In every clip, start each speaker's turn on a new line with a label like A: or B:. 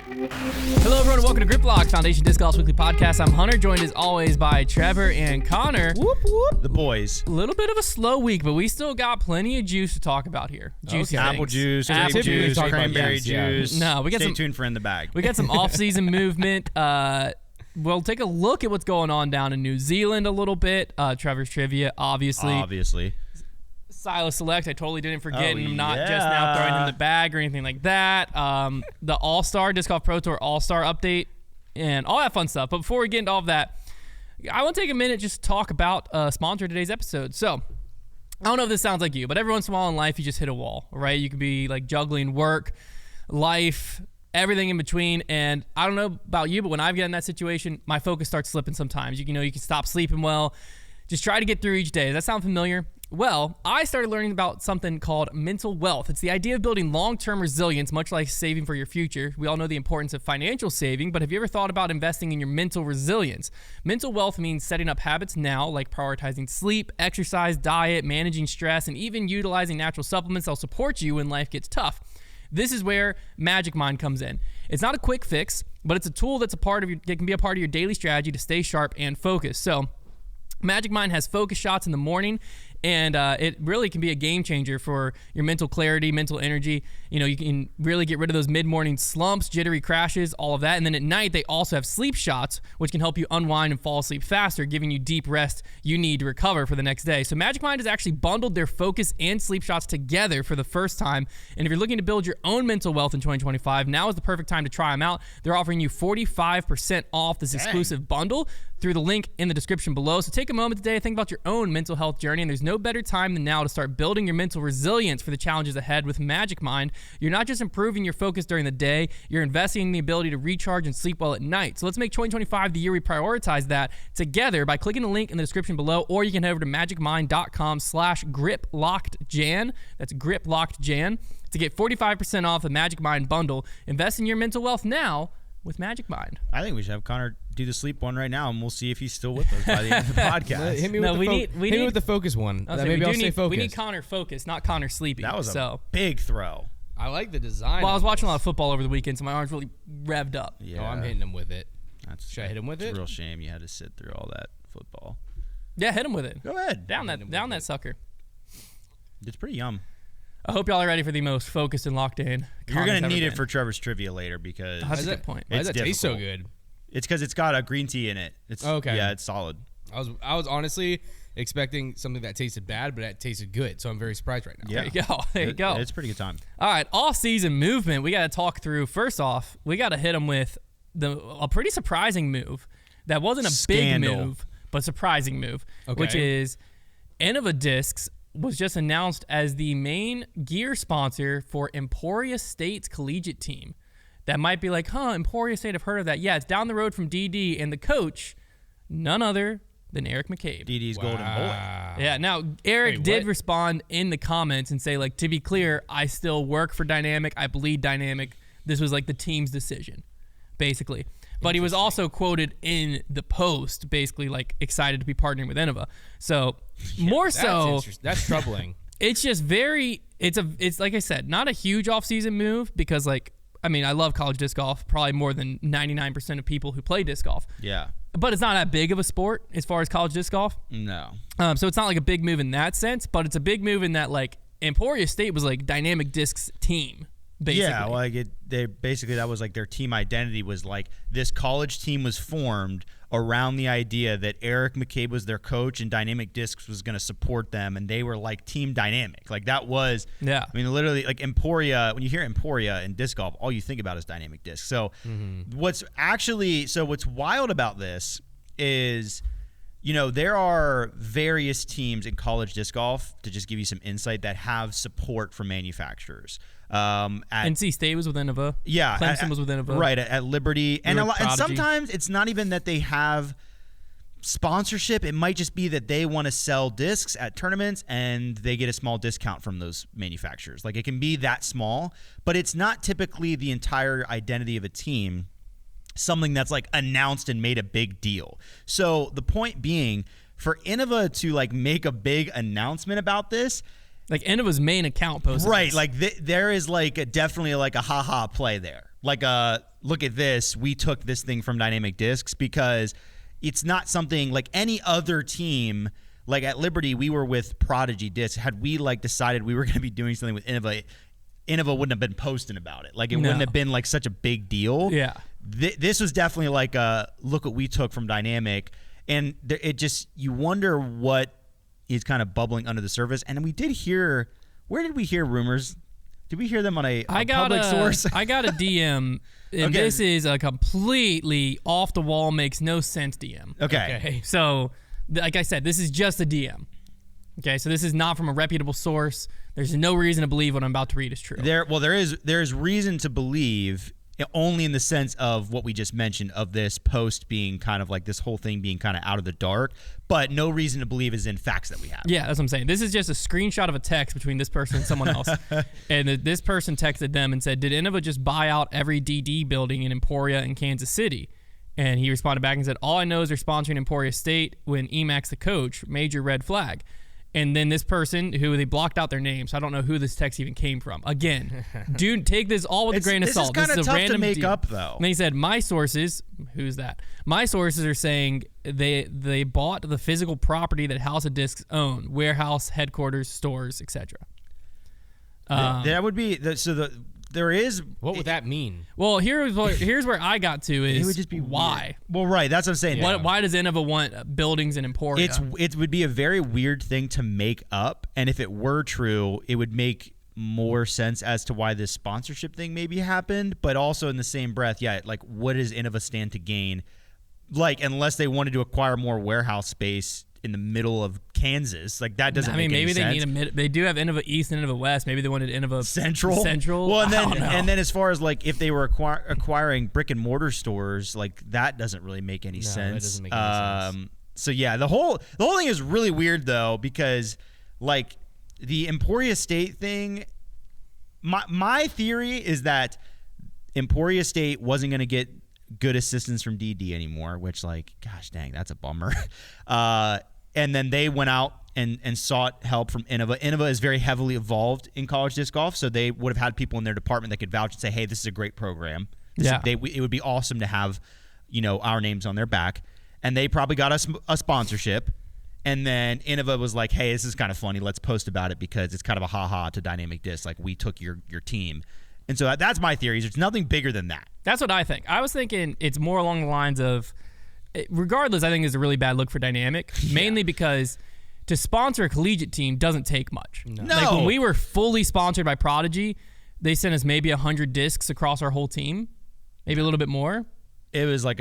A: Hello, everyone. Welcome to Grip Lock, Foundation Disc Golf's weekly podcast. I'm Hunter, joined as always by Trevor and Konner.
B: Whoop, whoop. The boys.
A: A little bit of a slow week, but we still got plenty of juice to talk about here. Juicy things.
B: Apple juice,
A: Apple
B: grape
A: juice,
B: juice, cranberry juice.
A: No, we got
B: Stay tuned for In the Bag.
A: We got some off-season movement. We'll take a look at what's going on down in New Zealand a little bit. Trevor's trivia, obviously. Silas Selects, I totally didn't forget, and I'm not just now throwing in the bag or anything like that. The All-Star, Disc Golf Pro Tour All-Star update, and all that fun stuff. But before we get into all of that, I want to take a minute just to talk about sponsor of today's episode. So, I don't know if this sounds like you, but every once in a while in life, you just hit a wall, right? You could be like juggling work, life, everything in between, and I don't know about you, but when I get in that situation, my focus starts slipping sometimes. You can stop sleeping well. Just try to get through each day. Does that sound familiar? Well, I started learning about something called mental wealth. It's the idea of building long-term resilience, much like saving for your future. We all know the importance of financial saving, but have you ever thought about investing in your mental resilience? Mental wealth means setting up habits now, like prioritizing sleep, exercise, diet, managing stress, and even utilizing natural supplements that'll support you when life gets tough. This is where Magic Mind comes in. It's not a quick fix, but it's a tool that can be a part of your daily strategy to stay sharp and focused. So, Magic Mind has focus shots in the morning, and it really can be a game changer for your mental clarity, mental energy. You can really get rid of those mid-morning slumps, jittery crashes, all of that. And then at night, they also have sleep shots, which can help you unwind and fall asleep faster, giving you deep rest you need to recover for the next day. So Magic Mind has actually bundled their focus and sleep shots together for the first time. And if you're looking to build your own mental wealth in 2025, now is the perfect time to try them out. They're offering you 45% off this exclusive bundle through the link in the description below. So take a moment today to think about your own mental health journey, and there's no better time than now to start building your mental resilience for the challenges ahead with Magic Mind. You're not just improving your focus during the day, you're investing in the ability to recharge and sleep well at night. So let's make 2025 the year we prioritize that together by clicking the link in the description below, or you can head over to magicmind.com/griplockedjan. That's griplockedjan to get 45% off the Magic Mind bundle. Invest in your mental wealth now with Magic Mind.
B: I think we should have Konner do the sleep one right now, and we'll see if he's still with us by the end of the podcast.
C: Hit me with the focus one. Maybe I'll stay focused.
A: We need Konner focused, not Konner sleepy.
B: That was a big throw.
C: I like the design.
A: Well, I was watching a lot of football over the weekend, so my arm's really revved up.
C: Yeah. Oh, I'm hitting him with it. Should I hit him with it?
B: It's a real shame you had to sit through all that football.
A: Yeah, hit him with it.
B: Go ahead.
A: Down that sucker.
B: It's pretty yum.
A: I hope y'all are ready for the most focused and locked in.
B: You're going to need it for Trevor's trivia later because
A: that's a good point.
C: Why does that taste so good?
B: It's because it's got a green tea in it.
C: Okay.
B: Yeah, it's solid.
C: I was honestly expecting something that tasted bad, but that tasted good, so I'm very surprised right now.
B: Yeah.
A: There you go.
B: It's a pretty good time.
A: All right, off-season movement. We got to talk through. First off, we got to hit them with a pretty surprising move. That wasn't a big move, but surprising move, which is Innova Discs was just announced as the main gear sponsor for Emporia State's collegiate team. That might be like, Emporia State, I've heard of that. Yeah, it's down the road from DD, and the coach, none other than Eric McCabe.
B: DD's golden boy.
A: Yeah, now, Eric did respond in the comments and say, like, to be clear, I still work for Dynamic. I bleed Dynamic. This was, like, the team's decision, basically. But he was also quoted in the post, basically, like, excited to be partnering with Innova. So,
C: that's troubling.
A: It's just it's like I said, not a huge offseason move because, like, I mean, I love college disc golf, probably more than 99% of people who play disc golf.
B: Yeah.
A: But it's not that big of a sport as far as college disc golf.
B: No.
A: So it's not like a big move in that sense, but it's a big move in that, like, Emporia State was like Dynamic Discs team, basically.
B: Yeah, like that was like their team identity was like this college team was formed around the idea that Eric McCabe was their coach and Dynamic Discs was going to support them, and they were like team Dynamic. Like that was, I mean, literally like Emporia. When you hear Emporia in disc golf, all you think about is Dynamic Discs. So what's wild about this is, there are various teams in college disc golf, to just give you some insight, that have support from manufacturers.
A: NC State was with Innova.
B: Yeah.
A: Clemson was with Innova.
B: Right, at Liberty. And sometimes it's not even that they have sponsorship. It might just be that they want to sell discs at tournaments and they get a small discount from those manufacturers. Like, it can be that small, but it's not typically the entire identity of a team, something that's like announced and made a big deal. So the point being, for Innova to like make a big announcement about this,
A: Like Innova's main account posted
B: right.
A: this.
B: Like there is like definitely like a haha play there. Like look at this. We took this thing from Dynamic Discs because it's not something like any other team. Like at Liberty, we were with Prodigy Discs. Had we like decided we were going to be doing something with Innova wouldn't have been posting about it. Like it wouldn't have been like such a big deal.
A: Yeah.
B: This was definitely like a look what we took from Dynamic, and it just you wonder what is kind of bubbling under the surface. And we did hear. Where did we hear rumors? Did we hear them on a public source?
A: I got a DM. And
B: Okay.
A: This is a completely off the wall, makes no sense DM.
B: Okay.
A: So, like I said, this is just a DM. Okay, so this is not from a reputable source. There's no reason to believe what I'm about to read is true.
B: There is reason to believe only in the sense of what we just mentioned of this post being kind of like this whole thing being kind of out of the dark, but no reason to believe is in facts that we have.
A: Yeah, that's what I'm saying. This is just a screenshot of a text between this person and someone else. And this person texted them and said, did Innova just buy out every DD building in Emporia in Kansas City? And he responded back and said, all I know is they're sponsoring Emporia State when Emacs the coach, major red flag. And then this person, who they blocked out their name, so I don't know who this text even came from. Again, dude, take this all with a grain of salt.
B: This is kind of tough to make
A: deal.
B: up, though.
A: And he said, my sources, who's that? My sources are saying they bought the physical property that House of Discs own, warehouse, headquarters, stores, etc.
B: That would be there is.
C: What would that mean?
A: Well, here's where I got to is
B: It would just be
A: why.
B: Weird. Well, right. That's what I'm saying.
A: Yeah. Why does Innova want buildings in Emporia?
B: It would be a very weird thing to make up, and if it were true, it would make more sense as to why this sponsorship thing maybe happened. But also in the same breath, like what does Innova stand to gain? Like unless they wanted to acquire more warehouse space in the middle of Kansas, like that doesn't. Make
A: maybe
B: any
A: they
B: sense.
A: They do have Innova East and Innova West. Maybe they wanted Innova
B: Central. Well, and then as far as like if they were acquiring brick and mortar stores, like that doesn't really make any sense.
C: That doesn't make any sense.
B: So yeah, the whole thing is really weird though because like the Emporia State thing. My theory is that Emporia State wasn't going to get good assistance from DD anymore, which like, gosh dang, that's a bummer. And then they went out and sought help from Innova. Innova is very heavily involved in college disc golf, so they would have had people in their department that could vouch and say, hey, this is a great program. It would be awesome to have, our names on their back. And they probably got us a sponsorship. And then Innova was like, hey, this is kind of funny. Let's post about it because it's kind of a ha-ha to Dynamic Disc. Like, we took your team. And so that's my theory. There's nothing bigger than that.
A: That's what I think. I was thinking it's more along the lines of, regardless, I think it's a really bad look for Dynamic, mainly because to sponsor a collegiate team doesn't take much.
B: No.
A: Like when we were fully sponsored by Prodigy, they sent us maybe 100 discs across our whole team, maybe a little bit more.
B: It was like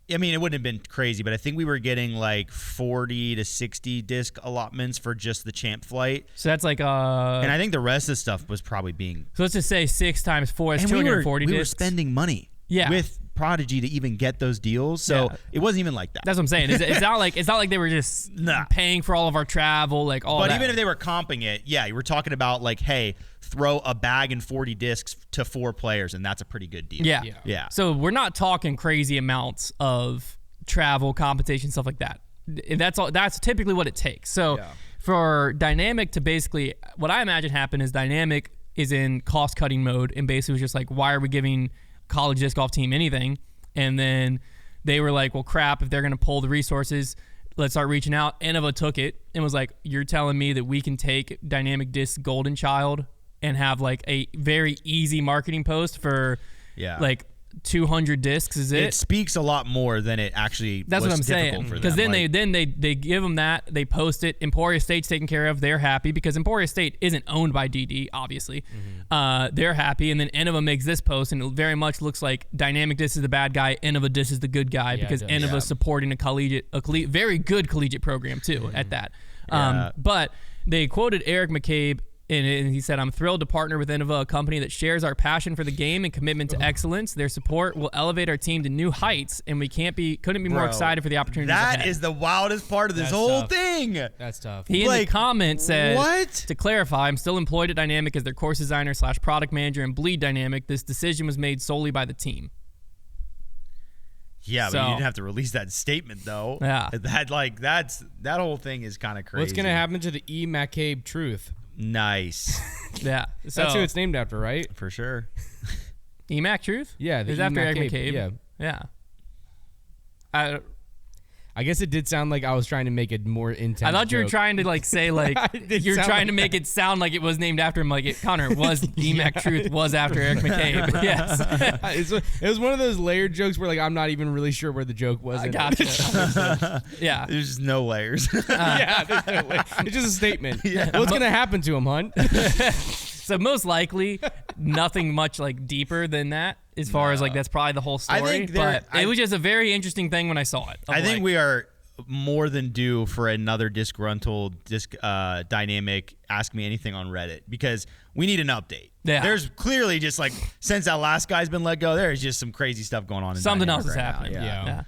B: it wouldn't have been crazy, but I think we were getting like 40 to 60 disc allotments for just the champ flight.
A: So that's like
B: and I think the rest of the stuff was probably being.
A: So let's just say 6 times 4 is 240 discs.
B: We were spending money.
A: Yeah.
B: With Prodigy to even get those deals, so it wasn't even like that.
A: That's what I'm saying. It's not like they were just paying for all of our travel, like all.
B: But
A: that.
B: even if they were comping it, you were talking about like, hey, throw a bag and 40 discs to 4 players, and that's a pretty good deal.
A: Yeah. So we're not talking crazy amounts of travel, compensation, stuff like that. That's all. That's typically what it takes. So for Dynamic to basically, what I imagine happened is Dynamic is in cost cutting mode, and basically was just like, why are we giving college disc golf team anything? And then they were like, well, crap, if they're going to pull the resources, let's start reaching out. Innova took it and was like, you're telling me that we can take Dynamic Disc Golden Child and have like a very easy marketing post for like 200 discs, is it?
B: It speaks a lot more than it actually.
A: That's
B: was
A: what I'm saying.
B: for them.
A: Because then they give them that, they post it. Emporia State's taken care of. They're happy because Emporia State isn't owned by DD, obviously. They're happy, and then Innova makes this post, and it very much looks like Dynamic Disc is the bad guy, Innova Disc is the good guy because Innova's supporting a very good collegiate program too. At that, but they quoted Eric McCabe. And he said, I'm thrilled to partner with Innova, a company that shares our passion for the game and commitment to excellence. Their support will elevate our team to new heights, and we couldn't be more excited for the opportunities ahead.
B: That is the wildest part of this whole thing.
C: That's tough.
A: He in the comment said,
B: what?
A: To clarify, I'm still employed at Dynamic as their course designer / product manager and bleed Dynamic. This decision was made solely by the team.
B: Yeah, but you didn't have to release that statement, though.
A: Yeah.
B: That whole thing is kind of crazy.
C: What's going to happen to the E. McCabe truth?
B: Nice.
A: Yeah. So
C: That's who it's named after, right?
B: For sure.
A: Emac Truth?
C: Yeah.
A: It's after Eric McCabe.
C: Yeah.
A: Yeah.
C: I guess it did sound like I was trying to make a more intense
A: I thought you were
C: joke.
A: trying to like say like you're trying to make it sound like it was named after him. Like Konner was Emac Truth was after Eric McCabe. Yes.
C: It was one of those layered jokes where like I'm not even really sure where the joke was.
A: I gotcha. Yeah.
B: There's just no layers.
C: Yeah, there's no way. It's just a statement. What's gonna happen to him, Hunt?
A: So most likely nothing much like deeper than that as far as like that's probably the whole story. But it was just a very interesting thing when I saw it.
B: I think we are more than due for another disgruntled dynamic Ask Me Anything on Reddit because we need an update.
A: Yeah.
B: There's clearly just like since that last guy's been let go, there's just some crazy stuff going on.
A: Something else is happening. Yeah.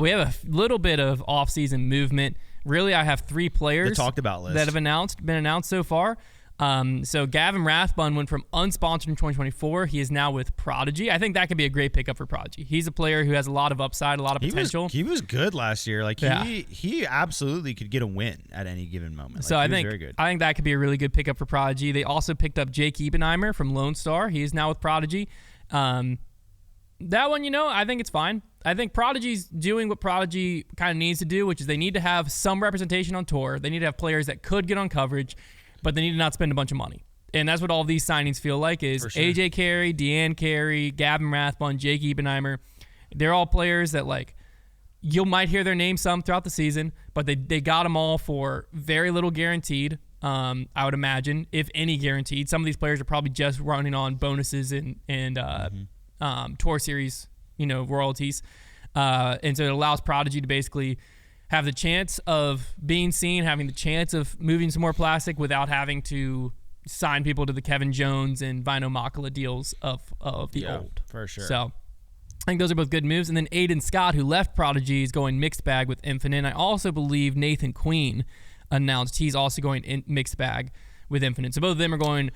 A: We have a little bit of off-season movement. Really, I have 3 players
B: the talked about list
A: that have been announced so far. So Gavin Rathbun went from unsponsored in 2024. He is now with Prodigy. I think that could be a great pickup for Prodigy. He's a player who has a lot of upside, a lot of potential.
B: He was good last year. Like he absolutely could get a win at any given moment. Like,
A: so I think
B: very good.
A: I think that could be a really good pickup for Prodigy. They also picked up Jake Ebenheimer from Lone Star. He is now with Prodigy. That one, I think it's fine. I think Prodigy's doing what Prodigy kind of needs to do, which is they need to have some representation on tour. They need to have players that could get on coverage, but they need to not spend a bunch of money. And that's what all these signings feel like is sure. AJ Carey, Deanne Carey, Gavin Rathbun, Jake Ebenheimer. They're all players that like you might hear their name some throughout the season, but they got them all for very little guaranteed. I would imagine, if any guaranteed. Some of these players are probably just running on bonuses and tour series, royalties. And so it allows Prodigy to basically have the chance of being seen, having the chance of moving some more plastic without having to sign people to the Kevin Jones and Vino Makala deals of the old.
B: For sure.
A: So I think those are both good moves. And then Aiden Scott, who left Prodigy, is going mixed bag with Infinite. I also believe Nathan Queen announced he's also going in mixed bag with Infinite. So both of them are going,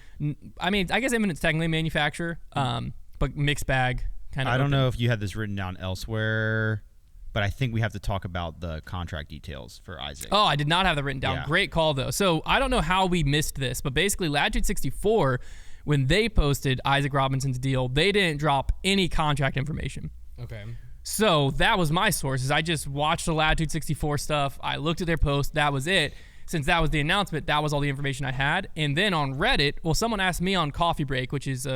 A: I guess Infinite's technically a manufacturer, but mixed bag kind of.
B: I don't know if you had this written down elsewhere, but I think we have to talk about the contract details for Isaac.
A: Oh, I did not have that written down. Yeah. Great call, though. So I don't know how we missed this, but basically Latitude 64, when they posted Isaac Robinson's deal, they didn't drop any contract information.
C: Okay.
A: So that was my sources. I just watched the Latitude 64 stuff. I looked at their post. That was it. Since that was the announcement, that was all the information I had. And then on Reddit, someone asked me on Coffee Break, which is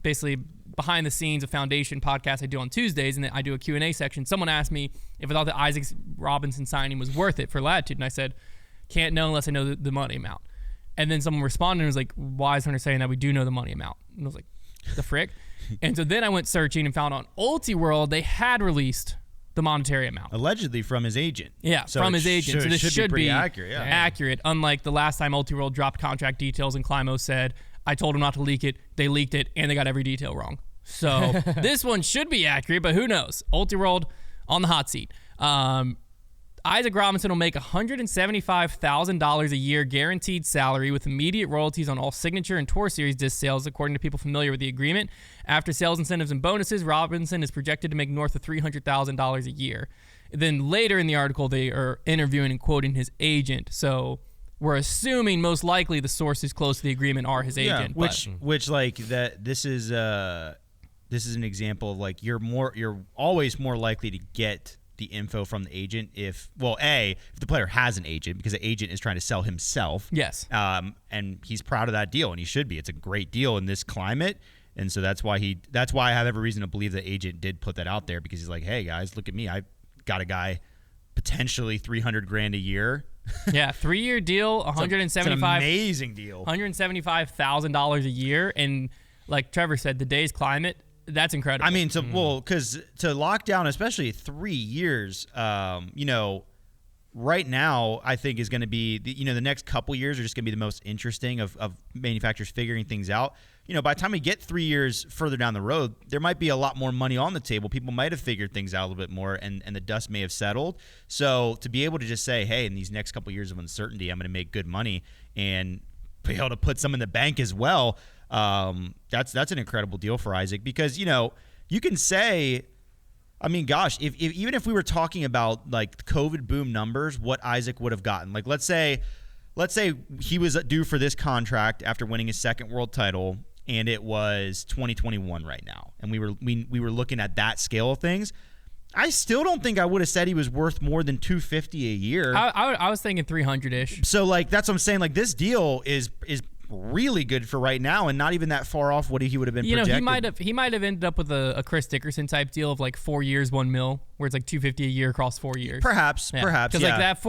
A: basically behind the scenes a foundation podcast I do on Tuesdays, and then I do a Q&A section. Someone asked me if I thought that Isaac Robinson signing was worth it for Latitude, and I said, can't know unless I know the money amount. And then someone responded and was like, why is Hunter saying that we do know the money amount? And I was like, the frick? And so then I went searching and found on UltiWorld they had released the monetary amount.
B: Allegedly from his agent.
A: Yeah, so from his agent. So this should be
B: accurate. Yeah.
A: Accurate, unlike the last time UltiWorld dropped contract details and Climo said, I told them not to leak it. They leaked it, and they got every detail wrong. So this one should be accurate, but who knows? UltiWorld on the hot seat. Isaac Robinson will make $175,000 a year guaranteed salary with immediate royalties on all signature and tour series disc sales, according to people familiar with the agreement. After sales incentives and bonuses, Robinson is projected to make north of $300,000 a year. Then later in the article, they are interviewing and quoting his agent. So we're assuming most likely the sources close to the agreement are his agent.
B: Which like that. This is an example of like you're always more likely to get the info from the agent if the player has an agent, because the agent is trying to sell himself.
A: Yes.
B: And he's proud of that deal, and he should be. It's a great deal in this climate, and so that's why I have every reason to believe the agent did put that out there, because he's like, hey guys, look at me, I got a guy potentially $300,000 a year.
A: Yeah, 3-year deal,
B: it's an amazing deal,
A: $175,000 a year, and like Trevor said, today's climate. That's incredible.
B: I mean, because to lock down, especially 3 years, right now, I think is going to be, the next couple years are just going to be the most interesting of manufacturers figuring things out. By the time we get 3 years further down the road, there might be a lot more money on the table. People might have figured things out a little bit more, and the dust may have settled. So to be able to just say, hey, in these next couple years of uncertainty, I'm going to make good money and be able to put some in the bank as well. That's an incredible deal for Isaac, because you can say, I mean, gosh, if even if we were talking about like COVID boom numbers, what Isaac would have gotten, like let's say let's say he was due for this contract after winning his second world title, and it was 2021 right now, and we were looking at that scale of things. I still don't think I would have said he was worth more than $250 a year.
A: I was thinking 300-ish.
B: So like that's what I'm saying. Like this deal is really good for right now, and not even that far off what he would have been.
A: You know,
B: projected.
A: he might have ended up with a Chris Dickerson type deal of like 4 years, $1 million, where it's like $250 a year across 4 years.
B: Perhaps.
A: Because like that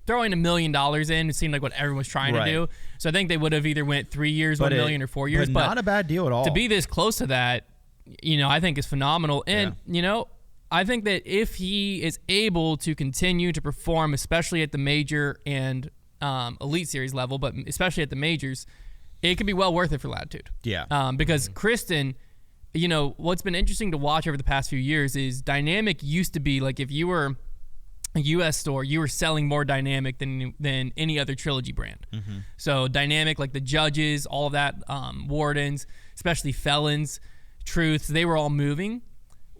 A: throwing $1 million in, it seemed like what everyone was trying to do. So I think they would have either went 3 years, $1 million, or 4 years.
B: But not a bad deal at all.
A: To be this close to that, you know, I think is phenomenal. And you know, I think that if he is able to continue to perform, especially at the major and elite series level, but especially at the majors, it could be well worth it for Latitude.
B: Yeah.
A: Because Kristen, you know, what's been interesting to watch over the past few years is Dynamic used to be like, if you were a U.S. store, you were selling more Dynamic than any other Trilogy brand. Mm-hmm. So Dynamic, like the Judges, all of that, Wardens, especially Felons, Truths, they were all moving.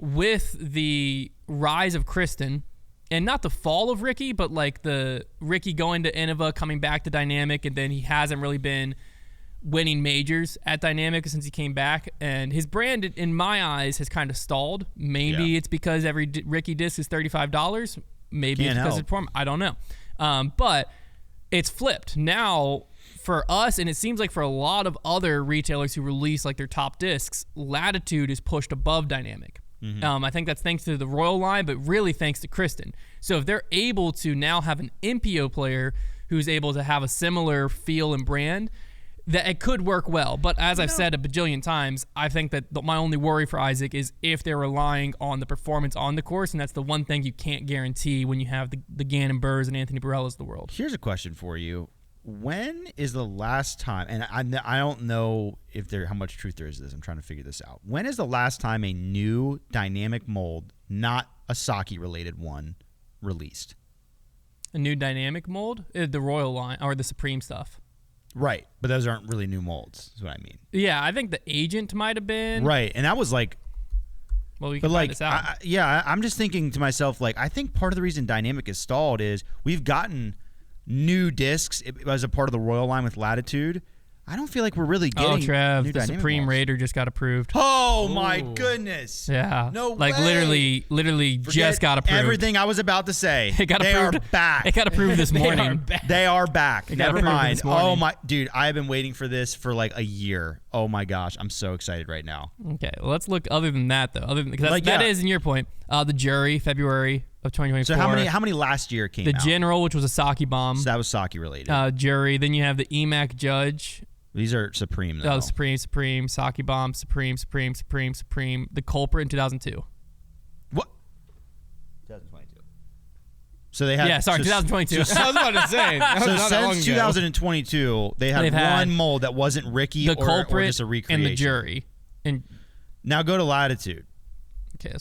A: With the rise of Kristen, and not the fall of Ricky, but like the Ricky going to Innova, coming back to Dynamic, and then he hasn't really been winning majors at Dynamic since he came back. And his brand, in my eyes, has kind of stalled. Maybe it's because every Ricky disc is $35. Maybe it's because it's perform. I don't know. But it's flipped now for us, and it seems like for a lot of other retailers who release like their top discs, Latitude is pushed above Dynamic. Mm-hmm. I think that's thanks to the Royal line, but really thanks to Kristen. So if they're able to now have an MPO player who's able to have a similar feel and brand, that it could work well. But as I've said a bajillion times, I think that my only worry for Isaac is if they're relying on the performance on the course, and that's the one thing you can't guarantee when you have the Gannon Burrs and Anthony Barellas of the world.
B: Here's a question for you. When is the last time, and I don't know how much truth there is to this, I'm trying to figure this out. When is the last time a new Dynamic mold, not a Saki-related one, released?
A: A new Dynamic mold? The Royal line, or the Supreme stuff.
B: Right, but those aren't really new molds, is what I mean.
A: Yeah, I think the Agent might have been.
B: Right, and that was like...
A: Well, we can find this out.
B: I'm just thinking to myself, like, I think part of the reason Dynamic is stalled is we've gotten new discs as a part of the Royal line with Latitude. I don't feel like we're really getting
A: Trev, the Supreme molds. Raider just got approved.
B: Oh, my goodness.
A: Yeah.
B: No
A: like
B: way.
A: Literally just got approved.
B: Everything I was about to say.
A: They are
B: back.
A: It got approved this morning.
B: They are back. Never mind. Oh, my. Dude, I have been waiting for this for like a year. Oh, my gosh. I'm so excited right now.
A: Okay. Well, let's look other than that, though. Because that is, in your point, the Jury, February of 2024.
B: So how many last year came out?
A: The General, which was a Saki bomb.
B: So that was Saki related.
A: Jury. Then you have the EMAC Judge.
B: These are Supreme, though.
A: Supreme, Saki Bomb, Supreme. The Culprit in 2002.
B: What? 2022. So they had...
A: Yeah, sorry, 2022.
C: I was about to say.
B: So since 2022, they had one mold that wasn't Ricky
A: the
B: or
A: Culprit
B: just a recreation.
A: And the Jury. And
B: now go to Latitude.
A: Okay,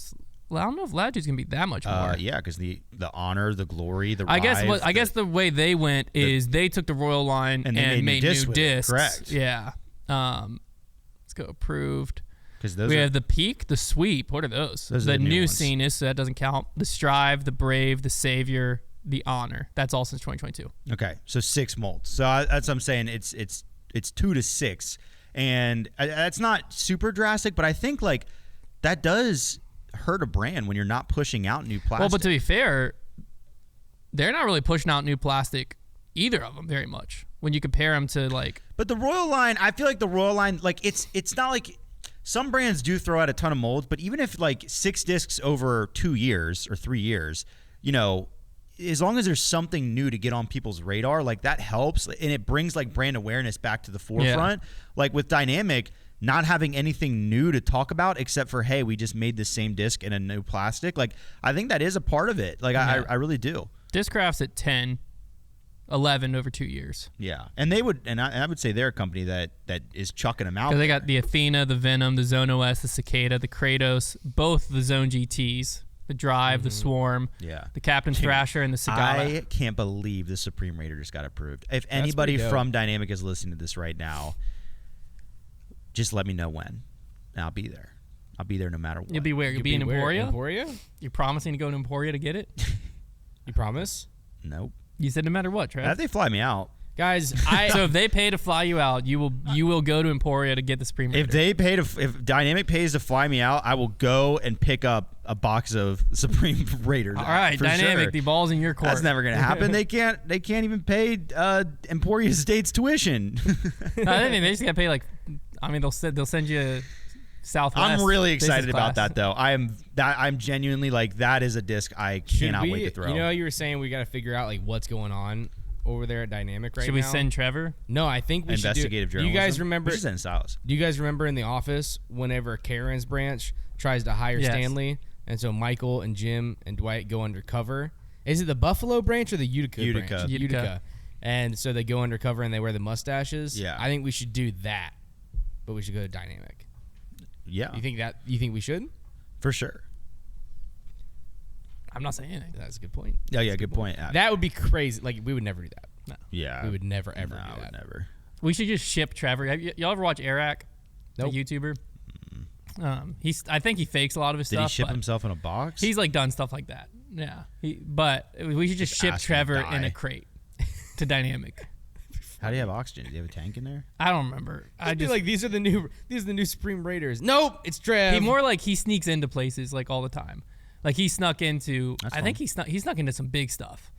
A: well, I don't know if Latitude's going to be that much more.
B: Yeah, because the honor, the glory, the
A: I guess the way they went is they took the Royal line and made new discs.
B: Correct.
A: Yeah. Let's go approved.
B: Because
A: we have the Peak, the Sweep. What are those? The new Cenus, so that doesn't count. The Strive, the Brave, the Savior, the Honor. That's all since 2022.
B: Okay, so 6 molds. So that's what I'm saying. It's 2 to 6, and that's not super drastic, but I think like that does hurt a brand when you're not pushing out new plastic.
A: Well, but to be fair, they're not really pushing out new plastic, either of them, very much when you compare them to like.
B: But the Royal line, I feel like the Royal line, like it's not like some brands do throw out a ton of molds, but even if like 6 discs over 2 years or 3 years, you know, as long as there's something new to get on people's radar, like that helps, and it brings like brand awareness back to the forefront. Yeah. Like with Dynamic, not having anything new to talk about except for, hey, we just made the same disc in a new plastic. Like, I think that is a part of it. Like, yeah. I really do.
A: Discraft's at 10, 11 over 2 years.
B: Yeah. And they would, and I would say they're a company that is chucking them out.
A: They got the Athena, the Venom, the Zone OS, the Cicada, the Kratos, both the Zone GTs, the Drive, the Swarm, the Captain Thrasher, and the Sagala.
B: I can't believe the Supreme Raider just got approved. If anybody from Dynamic is listening to this right now, just let me know when, and I'll be there. I'll be there no matter what.
A: You'll be where? You'll be in Emporia?
C: Emporia?
A: You're promising to go to Emporia to get it?
C: You promise?
B: Nope.
A: You said no matter what, Trev.
B: If they fly me out.
C: Guys,
A: so if they pay to fly you out, you will go to Emporia to get the Supreme Raider.
B: If Dynamic pays to fly me out, I will go and pick up a box of Supreme Raiders.
A: All right, Dynamic,
B: sure.
A: The ball's in your court.
B: That's never gonna happen. They can't even pay Emporia State's tuition.
A: No, I think they just gotta pay they'll send you Southwest.
B: I'm really excited about that though. I'm genuinely that is a disc I cannot wait to throw.
C: You know, you were saying we got to figure out what's going on over there at Dynamic right now.
A: Should we send Trevor?
C: No, I think we
B: investigative
C: should
B: journalism.
C: Do you guys remember?
B: We should send Silas.
C: Do you guys remember in the office whenever Karen's branch tries to hire Stanley, and so Michael and Jim and Dwight go undercover? Is it the Buffalo branch or the Utica branch? Utica. And so they go undercover and they wear the mustaches.
B: Yeah.
C: I think we should do that, but we should go to Dynamic.
B: Yeah.
C: You think we should?
B: For sure.
A: I'm not saying anything.
C: That's a good point.
B: Oh yeah, good point.
C: That would be crazy. We would never do that.
A: No.
B: Yeah.
C: We would never ever do that.
B: Never.
A: We should just ship Trevor. Y'all ever watch Eric?
C: Nope.
A: The YouTuber? I think he fakes a lot of his stuff.
B: Did he ship himself in a box?
A: He's done stuff like that. Yeah. But we should just ship Trevor in a crate to Dynamic.
B: How do you have oxygen? Do you have a tank in there?
A: I don't remember.
C: I just be these are the new Supreme Raiders. Nope, it's Trev.
A: He sneaks into places all the time. He snuck into. I think he snuck into some big stuff.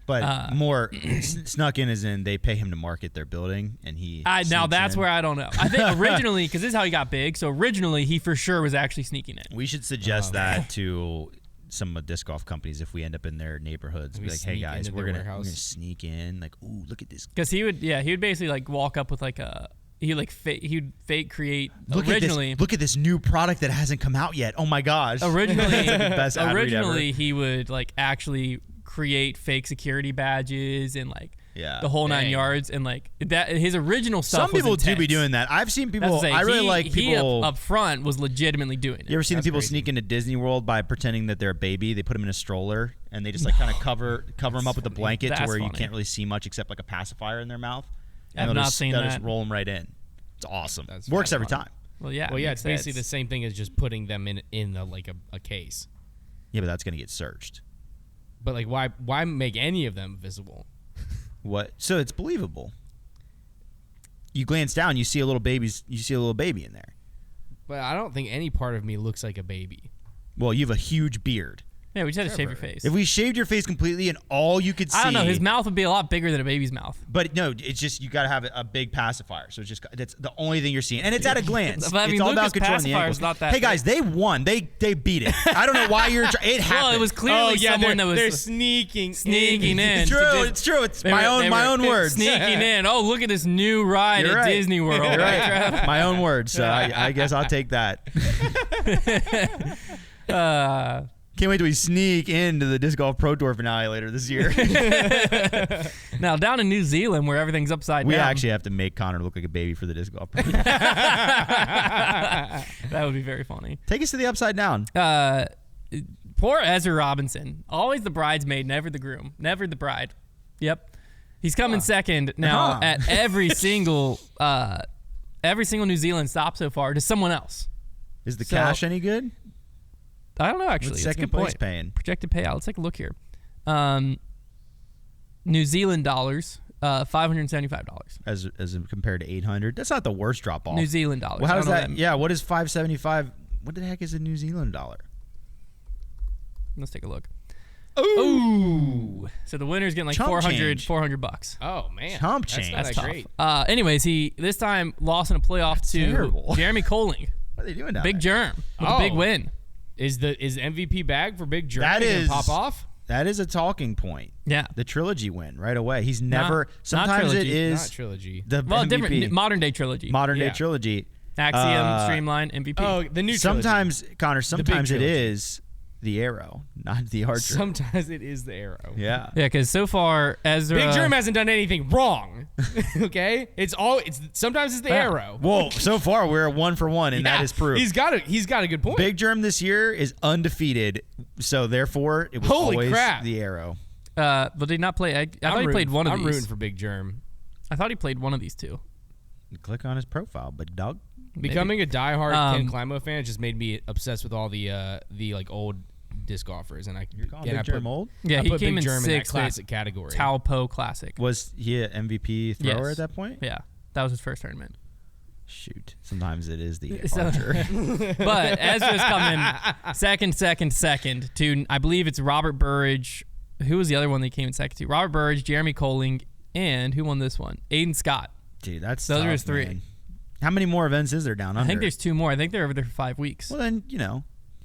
B: But more snuck in as in they pay him to market their building, and he.
A: Now that's where I don't know. I think originally, because this is how he got big. So originally, he for sure was actually sneaking in.
B: We should suggest that to some of the disc golf companies if we end up in their neighborhoods. Be like, hey guys, we're gonna sneak in. Ooh, look at this.
A: Because he would basically walk up with he'd fake create
B: look
A: originally.
B: Look at this new product that hasn't come out yet. Oh my gosh.
A: Originally he would actually create fake security badges and the whole 9 yards, and that his original stuff.
B: Some people
A: was
B: do be doing that. I've seen people. I really like people.
A: He up front was legitimately doing it.
B: You ever seen the people sneak into Disney World by pretending that they're a baby? They put them in a stroller and they just kind of cover them up with a blanket to where you can't really see much except a pacifier in their mouth. And
A: I've not seen that.
B: They'll just roll them right in. It's awesome.
C: That's
B: works every time.
A: Well, yeah.
C: It's basically the same thing as just putting them in a case.
B: Yeah, but that's gonna get searched.
C: But why make any of them visible?
B: What? So it's believable. You glance down, you see a little baby in there.
C: But I don't think any part of me looks like a baby.
B: Well, you have a huge beard.
A: Yeah, we just had to shave your face.
B: If we shaved your face completely and all you could see,
A: I don't know. His mouth would be a lot bigger than a baby's mouth.
B: But no, it's just you got to have a big pacifier. So that's the only thing you're seeing, and it's at a glance.
A: But,
B: it's all about controlling the angles.
A: Not that
B: hey guys, they won. They beat it. I don't know why you're. It happened.
A: Well, it was clearly someone that was
C: they're sneaking
A: in.
B: It's true. It's my own words.
A: Sneaking in. Oh, look at this new ride at Disney World.
B: You're right. My own words. So I guess I'll take that. Can't wait till we sneak into the Disc Golf Pro Tour finale later this year.
A: Now, down in New Zealand, where everything's upside down.
B: We actually have to make Konner look like a baby for the Disc Golf Pro Tour.
A: That would be very funny.
B: Take us to the upside down.
A: Poor Ezra Robinson. Always the bridesmaid, never the groom. Never the bride. Yep. He's coming second now at every single New Zealand stop so far to someone else.
B: Is the cash any good?
A: I don't know, actually.
B: What's second place paying?
A: Projected payout. Let's take a look here. New Zealand dollars, $575.
B: As compared to 800. That's not the worst drop off.
A: New Zealand dollars.
B: Well, how is that? Yeah, what is 575? What the heck is a New Zealand dollar?
A: Let's take a look.
C: Ooh.
A: So the winner's getting
B: Chump
A: $400 bucks.
C: Oh man.
B: Chump change.
C: That's
A: tough.
C: great.
A: Anyways, he this time lost in a playoff to Jeremy Colling.
B: What are they doing now?
A: Big Germ with a big win.
C: Is MVP bag for Big Germ
B: that
C: pop off?
B: That is a talking point.
A: Yeah.
B: The trilogy win right away. He's never.
A: Sometimes
B: it is
C: not trilogy.
B: The MVP.
A: Different modern day trilogy.
B: Modern day trilogy.
A: Axiom, Streamline, MVP.
C: Oh, the new trilogy.
B: Sometimes, Konner, sometimes it is the arrow, not the archer.
C: Sometimes it is the arrow.
B: Yeah.
A: Yeah, because so far Ezra
C: Big Germ hasn't done anything wrong. Okay? Sometimes it's the arrow.
B: Well, so far we're 1 for 1, and that is proof.
C: He's got a good point.
B: Big Germ this year is undefeated, so therefore it was always the arrow.
A: But did he not play? I thought he played one of these.
C: I'm rooting for Big Germ.
A: I thought he played one of these two.
B: Click on his profile, big dog.
C: Becoming a diehard Ken Climo fan just made me obsessed with all the old disc golfers, and I
B: Big Germ old.
A: Yeah, he came in
C: Germ in that
A: sixth
C: classic category.
A: Taupo Classic.
B: Was he an MVP thrower at that point?
A: Yeah, that was his first tournament.
B: Shoot, sometimes it is the
A: So-
B: archer.
A: But Ezra's coming second to, I believe it's Robert Burridge. Who was the other one that came in second to? Robert Burridge, Jeremy Colling, and who won this one? Aiden Scott.
B: Dude, that's
A: Those
B: tough,
A: are his three.
B: man. How many more events is there down under?
A: I think there's 2 more. I think they're over there for 5 weeks.
B: Well, then,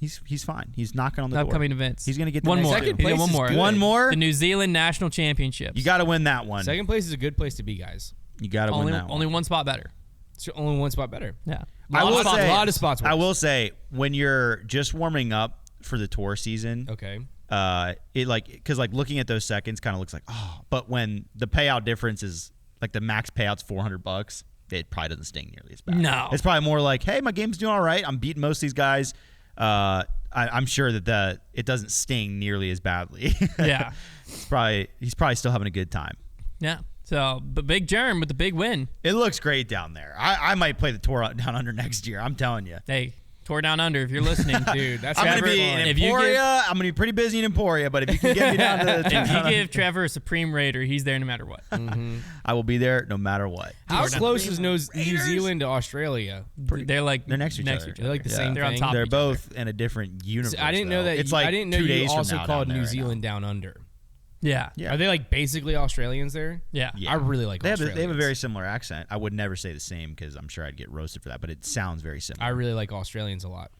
B: he's fine. He's knocking on the
A: Upcoming
B: door.
A: events.
B: He's going to get the
A: one
B: next
A: more.
B: two.
C: Second
A: He got
C: place
A: one
C: is
A: more.
C: good.
B: One more?
A: The New Zealand National Championships.
B: You got to win that one.
C: Second place is a good place to be, guys.
B: You got to win that one.
A: Only one spot better.
C: It's only one spot better.
A: Yeah.
B: I will say,
C: a lot of spots.
B: I will say, when you're just warming up for the tour season,
C: Okay.
B: because looking at those seconds kind of looks like, but when the payout difference is like the max payout's $400, it probably doesn't sting nearly as bad.
A: No.
B: It's probably more like, hey, my game's doing all right. I'm beating most of these guys. I'm sure that it doesn't sting nearly as badly.
A: Yeah.
B: He's probably still having a good time.
A: Yeah. So, but Big Germ with the big win.
B: It looks great down there. I might play the tour down under next year. I'm telling you.
A: Hey, Tour Down Under, if you're listening.
C: Dude, that's
B: I'm going to
C: Trevor.
B: be in
A: If you
B: Emporia. I'm going to be pretty busy in Emporia, but if you can get me down to
A: If you give Trevor a Supreme Raider, he's there no matter what.
B: I will be there no matter what.
C: How close is New
B: Raiders?
C: Zealand to Australia?
A: They're
B: next to each other.
C: They're like the
B: Yeah.
C: same
A: They're on
C: thing.
A: top
B: They're
A: of each other.
B: both in a different universe.
C: I didn't know
B: though.
C: that.
B: It's like
C: I didn't
B: 2
C: know
B: days
C: you
B: from
C: also
B: now
C: called
B: down
C: New
B: there right now.
C: Zealand down under.
A: Yeah.
B: Yeah.
C: Are they like basically Australians there?
A: Yeah.
B: Yeah.
C: I really like
B: They have
C: Australians.
B: a very similar accent. I would never say the same because I'm sure I'd get roasted for that, but it sounds very similar.
C: I really like Australians a lot.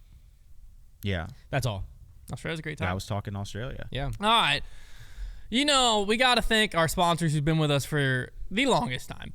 B: Yeah.
C: That's all.
A: Australia's a great
B: I
A: time.
B: was talking Australia.
C: Yeah.
A: All right. We got to thank our sponsors who've been with us for the longest time.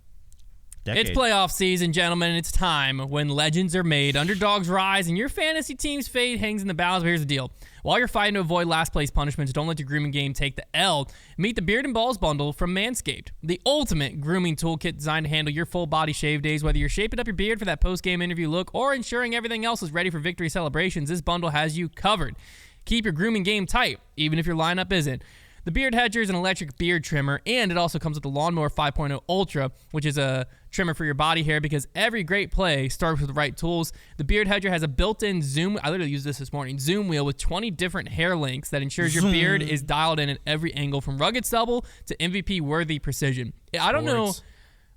B: Decade.
A: It's playoff season, gentlemen. It's time when legends are made, underdogs rise, and your fantasy team's fate hangs in the balance. But here's the deal. While you're fighting to avoid last place punishments, don't let your grooming game take the L. Meet the Beard and Balls bundle from Manscaped, the ultimate grooming toolkit designed to handle your full body shave days. Whether you're shaping up your beard for that post-game interview look or ensuring everything else is ready for victory celebrations, this bundle has you covered. Keep your grooming game tight, even if your lineup isn't. The Beard Hedger is an electric beard trimmer, and it also comes with the Lawnmower 5.0 Ultra, which is a trimmer for your body hair because every great play starts with the right tools. The Beard Hedger has a built-in zoom. I literally used this morning. Zoom wheel with 20 different hair lengths that ensures your beard is dialed in at every angle, from rugged stubble to MVP-worthy precision. I don't know.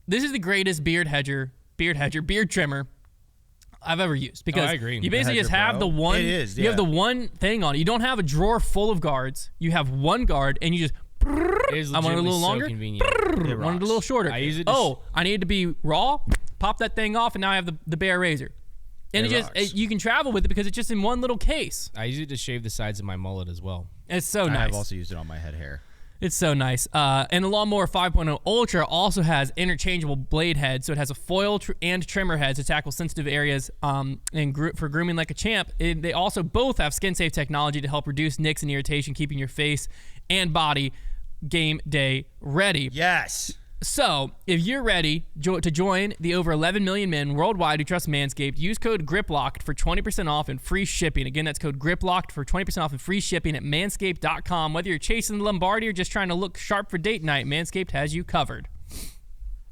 A: This is the greatest beard trimmer I've ever used because
C: I agree.
A: you basically just have the one.
B: It is,
A: You have
B: yeah.
A: the one thing on it. You don't have a drawer full of guards. You have one guard, and you just.
C: It is
A: I want it a
C: legitimately
A: little longer.
C: So convenient.
B: It
A: I want it a
B: rocks.
A: little shorter.
C: I use it to
A: I need it to be raw. Pop that thing off, and now I have the bare razor. And
B: It rocks.
A: you can travel with it because it's just in one little case.
C: I use it to shave the sides of my mullet as well.
A: It's so
B: I
A: nice.
B: have also used it on my head hair.
A: It's so nice. And the Lawnmower 5.0 Ultra also has interchangeable blade heads, so it has a foil and trimmer heads to tackle sensitive areas for grooming like a champ. They also both have skin-safe technology to help reduce nicks and irritation, keeping your face and body game day ready.
B: Yes.
A: So, if you're ready to join the over 11 million men worldwide who trust Manscaped, use code GRIPLOCKED for 20% off and free shipping. Again, that's code GRIPLOCKED for 20% off and free shipping at manscaped.com. Whether you're chasing the Lombardi or just trying to look sharp for date night, Manscaped has you covered.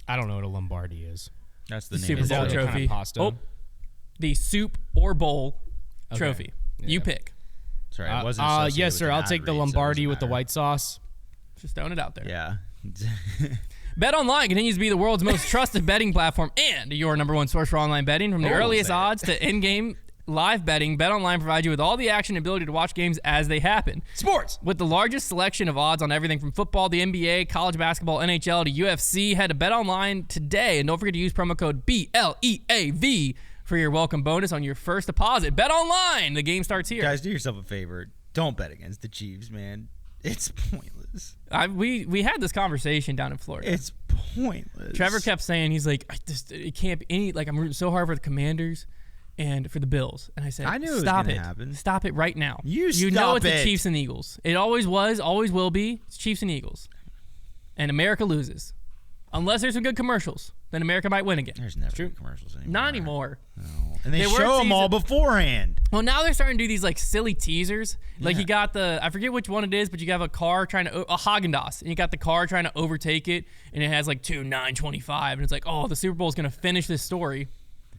C: I don't know what a Lombardi is.
B: That's the
A: The
B: name
A: Super
B: of the
A: Bowl
C: that
B: show.
C: what kind
A: trophy.
C: of pasta?
A: Oh, the soup or bowl trophy.
C: Yeah.
A: You pick.
B: Sorry, it wasn't associated
C: yes,
B: with
C: sir.
B: an
C: I'll
B: ad
C: take the
B: read, so it
C: Lombardi
B: doesn't
C: with the
B: matter.
C: white sauce.
A: Just throwing it out there.
B: Yeah.
A: BetOnline continues to be the world's most trusted betting platform and your number one source for online betting. From the earliest odds to in-game live betting, BetOnline provides you with all the action and ability to watch games as they happen.
C: Sports.
A: With the largest selection of odds on everything from football to NBA, college basketball, NHL to UFC, head to BetOnline today and don't forget to use promo code BLEAV for your welcome bonus on your first deposit. BetOnline. The game starts here.
B: Guys, do yourself a favor. Don't bet against the Chiefs, man. It's pointless.
A: We had this conversation down in Florida.
B: It's pointless.
A: Trevor kept saying, he's like, it can't be any, like, I'm rooting so hard for the Commanders and for the Bills. And I said,
B: I knew it was
A: stop
B: gonna
A: it.
B: happen.
A: Stop it right now.
B: You
A: know
B: stop
A: it's the
B: it.
A: Chiefs and Eagles. It always was, always will be. It's Chiefs and Eagles. And America loses. Unless there's some good commercials, then America might win again.
B: There's never good commercials anymore.
A: Not anymore.
B: No. And they
A: They were
B: show them all
A: teasing-
B: beforehand.
A: Well, now they're starting to do these like silly teasers. Like
B: Yeah.
A: you got I forget which one it is, but you have a car trying to, a Haagen-Dazs, and you got the car trying to overtake it, and it has like 2 925, and it's like, oh, the Super Bowl is going to finish this story.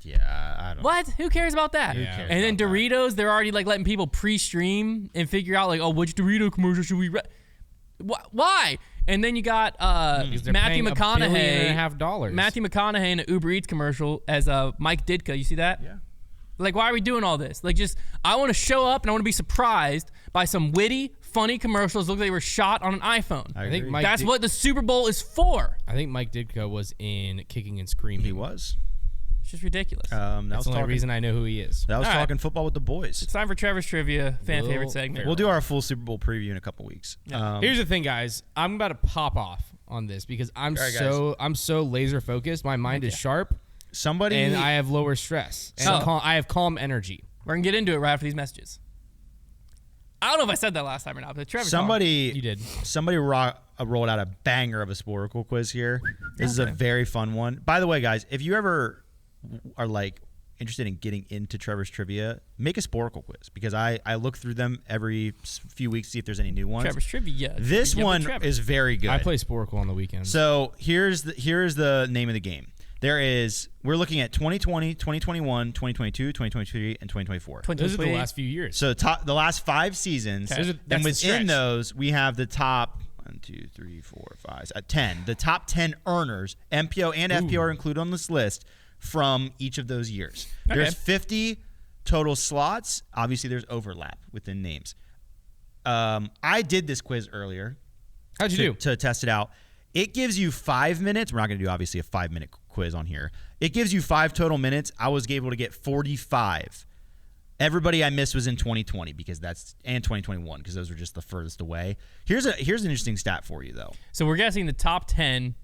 B: Yeah, I don't.
A: What? Who cares about that?
C: Who cares
A: And then
B: about
A: Doritos, they're already like letting people pre-stream and figure out like, oh, which Dorito commercial should we? Why? And then you got Matthew McConaughey,
C: $1.5 billion.
A: Matthew McConaughey in an Uber Eats commercial as Mike Ditka. You see that?
B: Yeah.
A: Like, why are we doing all this? Like, just I want to show up and I want to be surprised by some witty, funny commercials. Look like they were shot on an iPhone.
B: I think
A: that's what the Super Bowl is for.
C: I think Mike Ditka was in Kicking and Screaming.
B: He was.
A: It's just ridiculous.
C: That's the only reason I know who he is.
B: That was
A: All right.
B: talking football with the boys.
A: It's time for Trevor's Trivia fan favorite segment.
B: We'll do our full Super Bowl preview in a couple weeks.
A: Yeah.
C: Here's the thing, guys. I'm about to pop off on this because I'm so laser focused. My mind is sharp. And I have lower stress. And I have calm energy.
A: We're going to get into it right after these messages. I don't know if I said that last time or not, but Trevor,
C: you did.
B: Somebody rolled out a banger of a Sportical quiz here. This is a very fun one. By the way, guys, if you ever are like interested in getting into Trevor's Trivia, make a Sportical quiz because I look through them every few weeks to see if there's any new ones.
A: Trevor's Trivia.
B: This one is very good.
C: I play Sportical on the weekends.
B: So here's the name of the game. We're looking at 2020, 2021, 2022, 2023, and 2024.
C: Those are the last few years.
B: So the last 5 seasons.
A: Okay.
B: And within those, we have the top 10. The top 10 earners, MPO and FPO are included on this list from each of those years.
A: Okay.
B: There's 50 total slots. Obviously, there's overlap within names. I did this quiz earlier.
C: How'd you do?
B: To test it out. It gives you 5 minutes. We're not going to do, obviously, a 5-minute quiz on here. It gives you 5 total minutes. I was able to get 45. Everybody I missed was in 2020 and 2021 because those were just the furthest away. Here's an interesting stat for you, though.
A: So we're guessing the top 10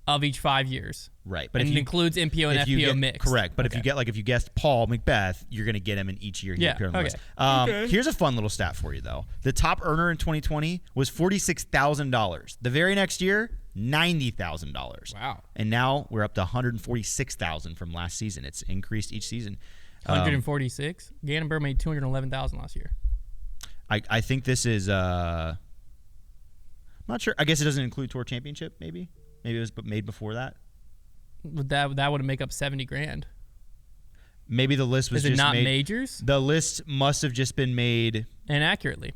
A: of each 5 years.
B: Right.
A: But it includes MPO and FPO mixed.
B: Correct. But if you guessed Paul Macbeth, you're going to get him in each year.
A: Yeah.
B: On the list. Here's a fun little stat for you, though. The top earner in 2020 was $46,000. The very next year, $90,000.
C: Wow.
B: And now we're up to $146,000 from last season. It's increased each season.
A: 146. Gannonburg made $211,000 last year.
B: I think this is. I'm not sure. I guess it doesn't include Tour Championship. Maybe it was made before that.
A: That would make up $70,000.
B: Maybe the list was
A: Is it
B: just
A: not
B: made,
A: majors?
B: The list must have just been made
A: inaccurately.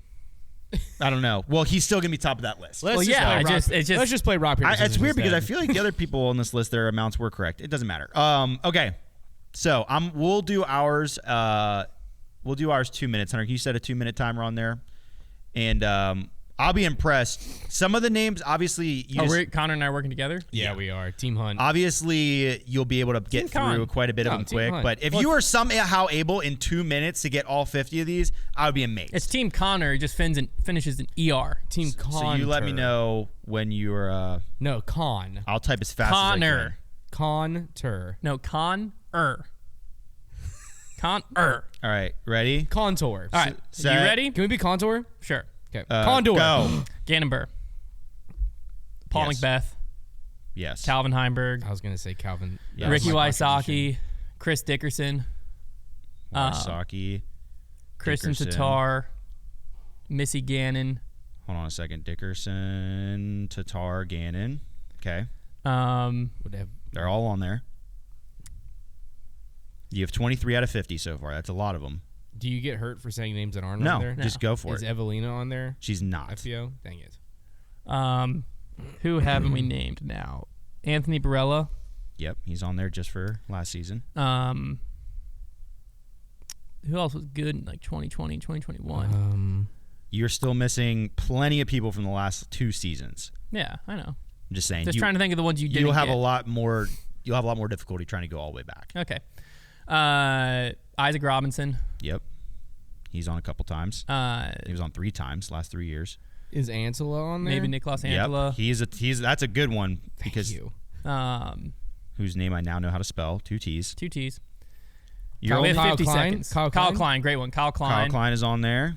B: I don't know. Well, he's still gonna be top of that list.
C: Let's just play rock paper scissors.
B: It's weird because
C: instead.
B: I feel like the other people on this list, their amounts were correct. It doesn't matter. Okay. So we'll do ours. We'll do ours 2 minutes. Hunter, can you set a 2-minute timer on there? And I'll be impressed. Some of the names, obviously.
A: Konner and I are working together?
C: Yeah, we are. Team Hunt.
B: Obviously, you'll be able to get through quite a bit of them quick.
C: Hunt.
B: But if you were somehow able in 2 minutes to get all 50 of these, I would be amazed.
A: It's Team Konner. It just finishes in ER.
C: Team Konner.
B: So you let me know when you're.
C: No, Con.
B: I'll type as fast as I can.
C: Contour.
A: No, Konner. Konner.
B: All right, ready?
C: Contour.
A: All right, you ready?
C: Can we be Contour?
A: Sure.
C: Okay. Condor.
B: Go.
A: Gannonburg. Paul Macbeth.
B: Yes.
A: Calvin Heimberg.
C: I was going to say Calvin.
B: Yeah,
A: Ricky Wysocki. Chris Dickerson.
B: Wysocki.
A: Kristen Tatar. Missy Gannon.
B: Hold on a second. Dickerson, Tatar, Gannon. Okay. They're all on there. You have 23 out of 50 so far. That's a lot of them.
C: Do you get hurt for saying names that aren't
B: no,
C: on there?
B: No, just go for
C: it. Is
B: it.
C: Evelina on there?
B: She's not.
C: FPO? Dang it.
A: Who haven't we named now? Anthony Barella.
B: Yep, he's on there just for last season.
A: Who else was good in like 2020, 2021?
B: You're still missing plenty of people from the last 2 seasons.
A: Yeah, I know.
B: I'm just saying.
A: Just trying to think of the ones you didn't
B: You'll have
A: get.
B: a lot more difficulty trying to go all the way back.
A: Okay. Isaac Robinson.
B: Yep. He's on a couple times. He was on 3 times last 3 years.
C: Is Antela on there?
A: Maybe Nicholas Antela.
B: Yep. That's a good one because
C: Thank you.
B: Whose name I now know how to spell. 2 T's.
A: 2 T's.
B: We
A: have 50 seconds.
C: Kyle
A: Klein, great one. Kyle Klein.
B: Kyle Klein is on there.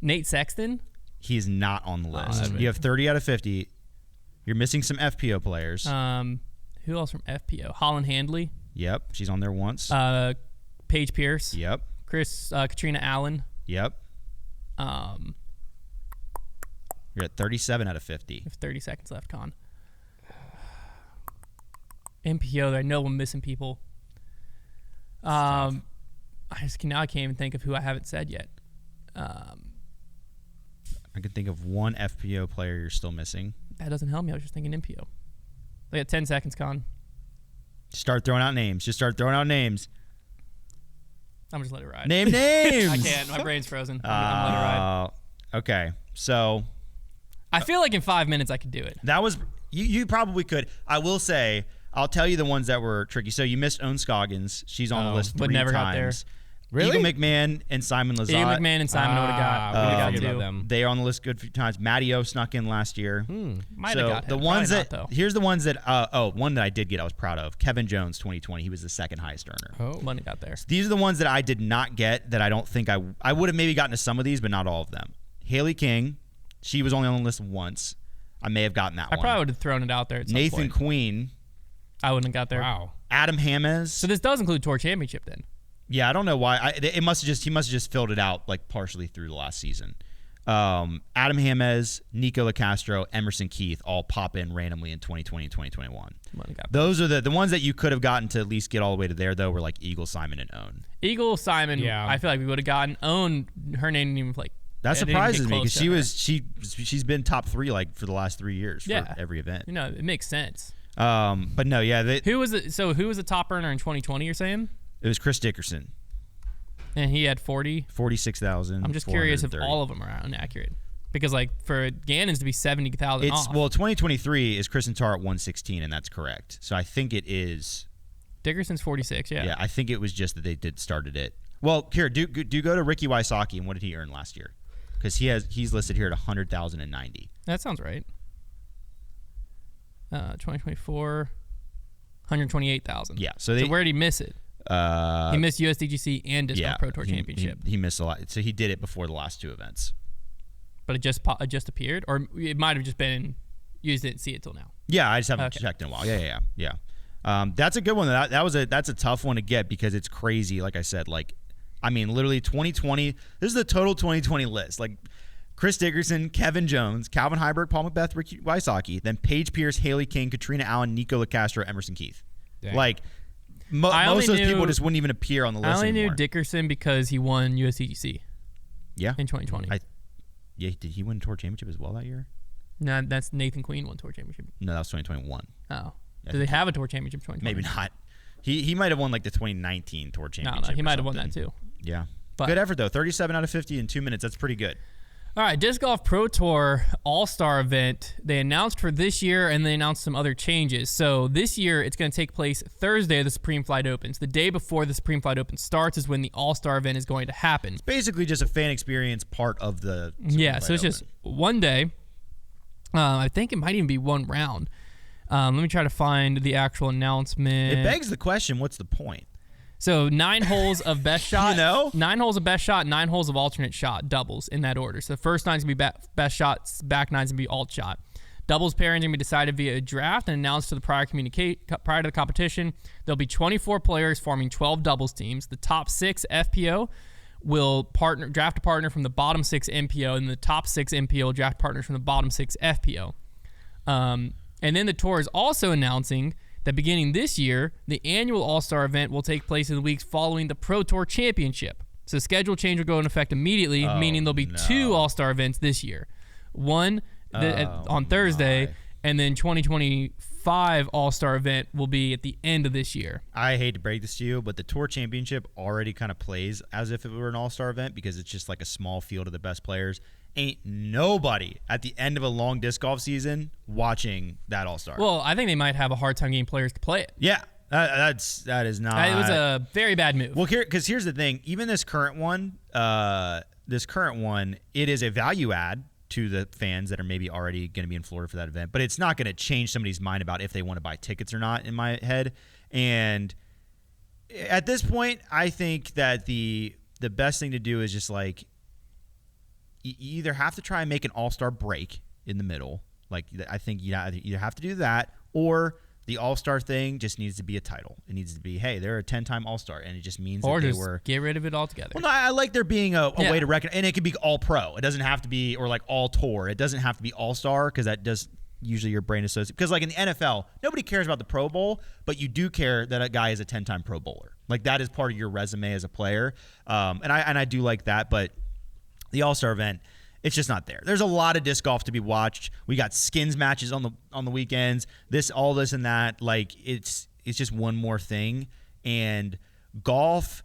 A: Nate Sexton.
B: He is not on the list. You have 30 out of 50. You're missing some FPO players.
A: Who else from FPO? Holland Handley.
B: Yep, she's on there once.
A: Paige Pierce.
B: Yep.
A: Katrina Allen.
B: Yep. You're at 37 out of 50.
A: You have 30 seconds left, Con. MPO, I know I'm missing people. I can't even think of who I haven't said yet.
B: I can think of one FPO player you're still missing.
A: That doesn't help me. I was just thinking MPO. They got 10 seconds, Con.
B: Start throwing out names. Just start throwing out names.
A: I'm just let it ride.
B: Name names.
A: I can't. My brain's frozen. I'm let it ride.
B: Okay. So
A: I feel like in 5 minutes I could do it.
B: That was you probably could. I will say, I'll tell you the ones that were tricky. So you missed Owen Scoggins. She's on the list 3
A: but never
B: times.
A: Got there.
B: Really? Eagle McMahon and Simon Lazat.
A: Eagle McMahon and Simon would have got
B: them. They are on the list good few times. Matty O snuck in last year.
A: Might have got him.
B: The ones that here's the ones that one that I did get I was proud of. Kevin Jones 2020. He was the second highest earner.
A: Money got there.
B: So these are the ones that I did not get that I don't think I would have maybe gotten to some of these, but not all of them. Haley King, she was only on the list once. I may have gotten that one.
A: I probably would have thrown it out there at some
B: Nathan
A: point.
B: Queen.
A: I wouldn't have got there.
C: Wow.
B: Adam James.
A: So this does include Tour Championship then.
B: Yeah, I don't know why. He must have just filled it out like partially through the last season. Adam James, Nico LaCastro, Emerson Keith all pop in randomly in 2020 and 2021. Those are the ones that you could have gotten to at least get all the way to there, though, were like Eagle, Simon, and Own.
A: Eagle, Simon, yeah. I feel like we would have gotten. Own, her name didn't even like.
B: That surprises me because she's been top 3 like for the last 3 years for every event.
A: You know, it makes sense.
B: But no, yeah.
A: Who was the top earner in 2020? You're saying
B: it was Chris Dickerson,
A: and he had
B: 46,000.
A: I'm just curious if all of them are inaccurate because like for Gannon's to be 70,000 off.
B: Well, 2023 is Kristen Tarr at 116, and that's correct. So I think it is.
A: Dickerson's 46. Yeah.
B: Yeah, I think it was just that they started it. Well, here do go to Ricky Wysocki and what did he earn last year? Because he's listed here at 100,090.
A: That sounds right. 2024, 128,000.
B: Yeah. So
A: where did he miss it? He missed USDGC and Disc Golf Pro Tour Championship.
B: He missed a lot. So he did it before the last 2 events.
A: But it just appeared, or it might have just been you just didn't see it till now.
B: Yeah, I just haven't checked in a while. Yeah. That's a good one. That's a tough one to get because it's crazy. Like I said, like. I mean, literally 2020. This is the total 2020 list. Like Chris Dickerson, Kevin Jones, Calvin Heiberg, Paul McBeth, Ricky Wysocki, then Paige Pierce, Haley King, Katrina Allen, Nico LaCastro, Emerson Keith. Dang. Like most of those people just wouldn't even appear on the list
A: anymore. I only
B: knew
A: Dickerson because he won USDGC.
B: Yeah.
A: In 2020.
B: Did he win Tour Championship as well that year?
A: No, that's Nathan Queen won Tour Championship.
B: No, that was 2021.
A: Oh. Do they have a Tour Championship 2020?
B: Maybe not. He might have won like the 2019 Tour Championship.
A: No, he might have won that too.
B: Yeah. But good effort, though. 37 out of 50 in 2 minutes. That's pretty good.
A: All right, Disc Golf Pro Tour All-Star event. They announced for this year, and they announced some other changes. So this year, it's going to take place Thursday, the Supreme Flight Opens. The day before the Supreme Flight Open starts is when the All-Star event is going to happen.
B: It's basically just a fan experience part of the Supreme Flight
A: so it's just one day. I think it might even be one round. Let me try to find the actual announcement.
B: It begs the question, what's the point?
A: So 9 holes of best shot,
B: 9
A: holes of best shot, 9 holes of alternate shot, doubles in that order. So the first 9's going to be best shots, back 9's going to be alt shot. Doubles pairings are going to be decided via a draft and announced to the prior to the competition. There'll be 24 players forming 12 doubles teams. The top 6 FPO will draft a partner from the bottom 6 MPO, and the top 6 MPO will draft partners from the bottom 6 FPO. And then the tour is also announcing that beginning this year, the annual All-Star event will take place in the weeks following the Pro Tour Championship. So the schedule change will go into effect immediately, meaning there'll be 2 All-Star events this year. One on Thursday, and then 2025 All-Star event will be at the end of this year.
B: I hate to break this to you, but the Tour Championship already kind of plays as if it were an All-Star event because it's just like a small field of the best players. Ain't nobody at the end of a long disc golf season watching that All-Star.
A: Well, I think they might have a hard time getting players to play it.
B: Yeah, that is not.
A: It was a very bad move.
B: Well, because here's the thing. Even this current one, it is a value add to the fans that are maybe already going to be in Florida for that event. But it's not going to change somebody's mind about if they want to buy tickets or not, in my head. And at this point, I think that the best thing to do is just like, you either have to try and make an all-star break in the middle. Like, I think you either have to do that, or the all-star thing just needs to be a title. It needs to be, hey, they're a 10-time all-star, and it just means that they were...
A: get rid of it altogether.
B: Well, no, I like there being a way to recognize... And it could be all-pro. It doesn't have to be... Or, like, all-tour. It doesn't have to be all-star, because that does... usually your brain associates. Because like in the NFL, nobody cares about the Pro Bowl, but you do care that a guy is a 10-time Pro Bowler. Like that is part of your resume as a player. And I do like that, but the All-Star event, it's just not there. There's a lot of disc golf to be watched. We got skins matches on the weekends. All this and that. Like it's just one more thing. And golf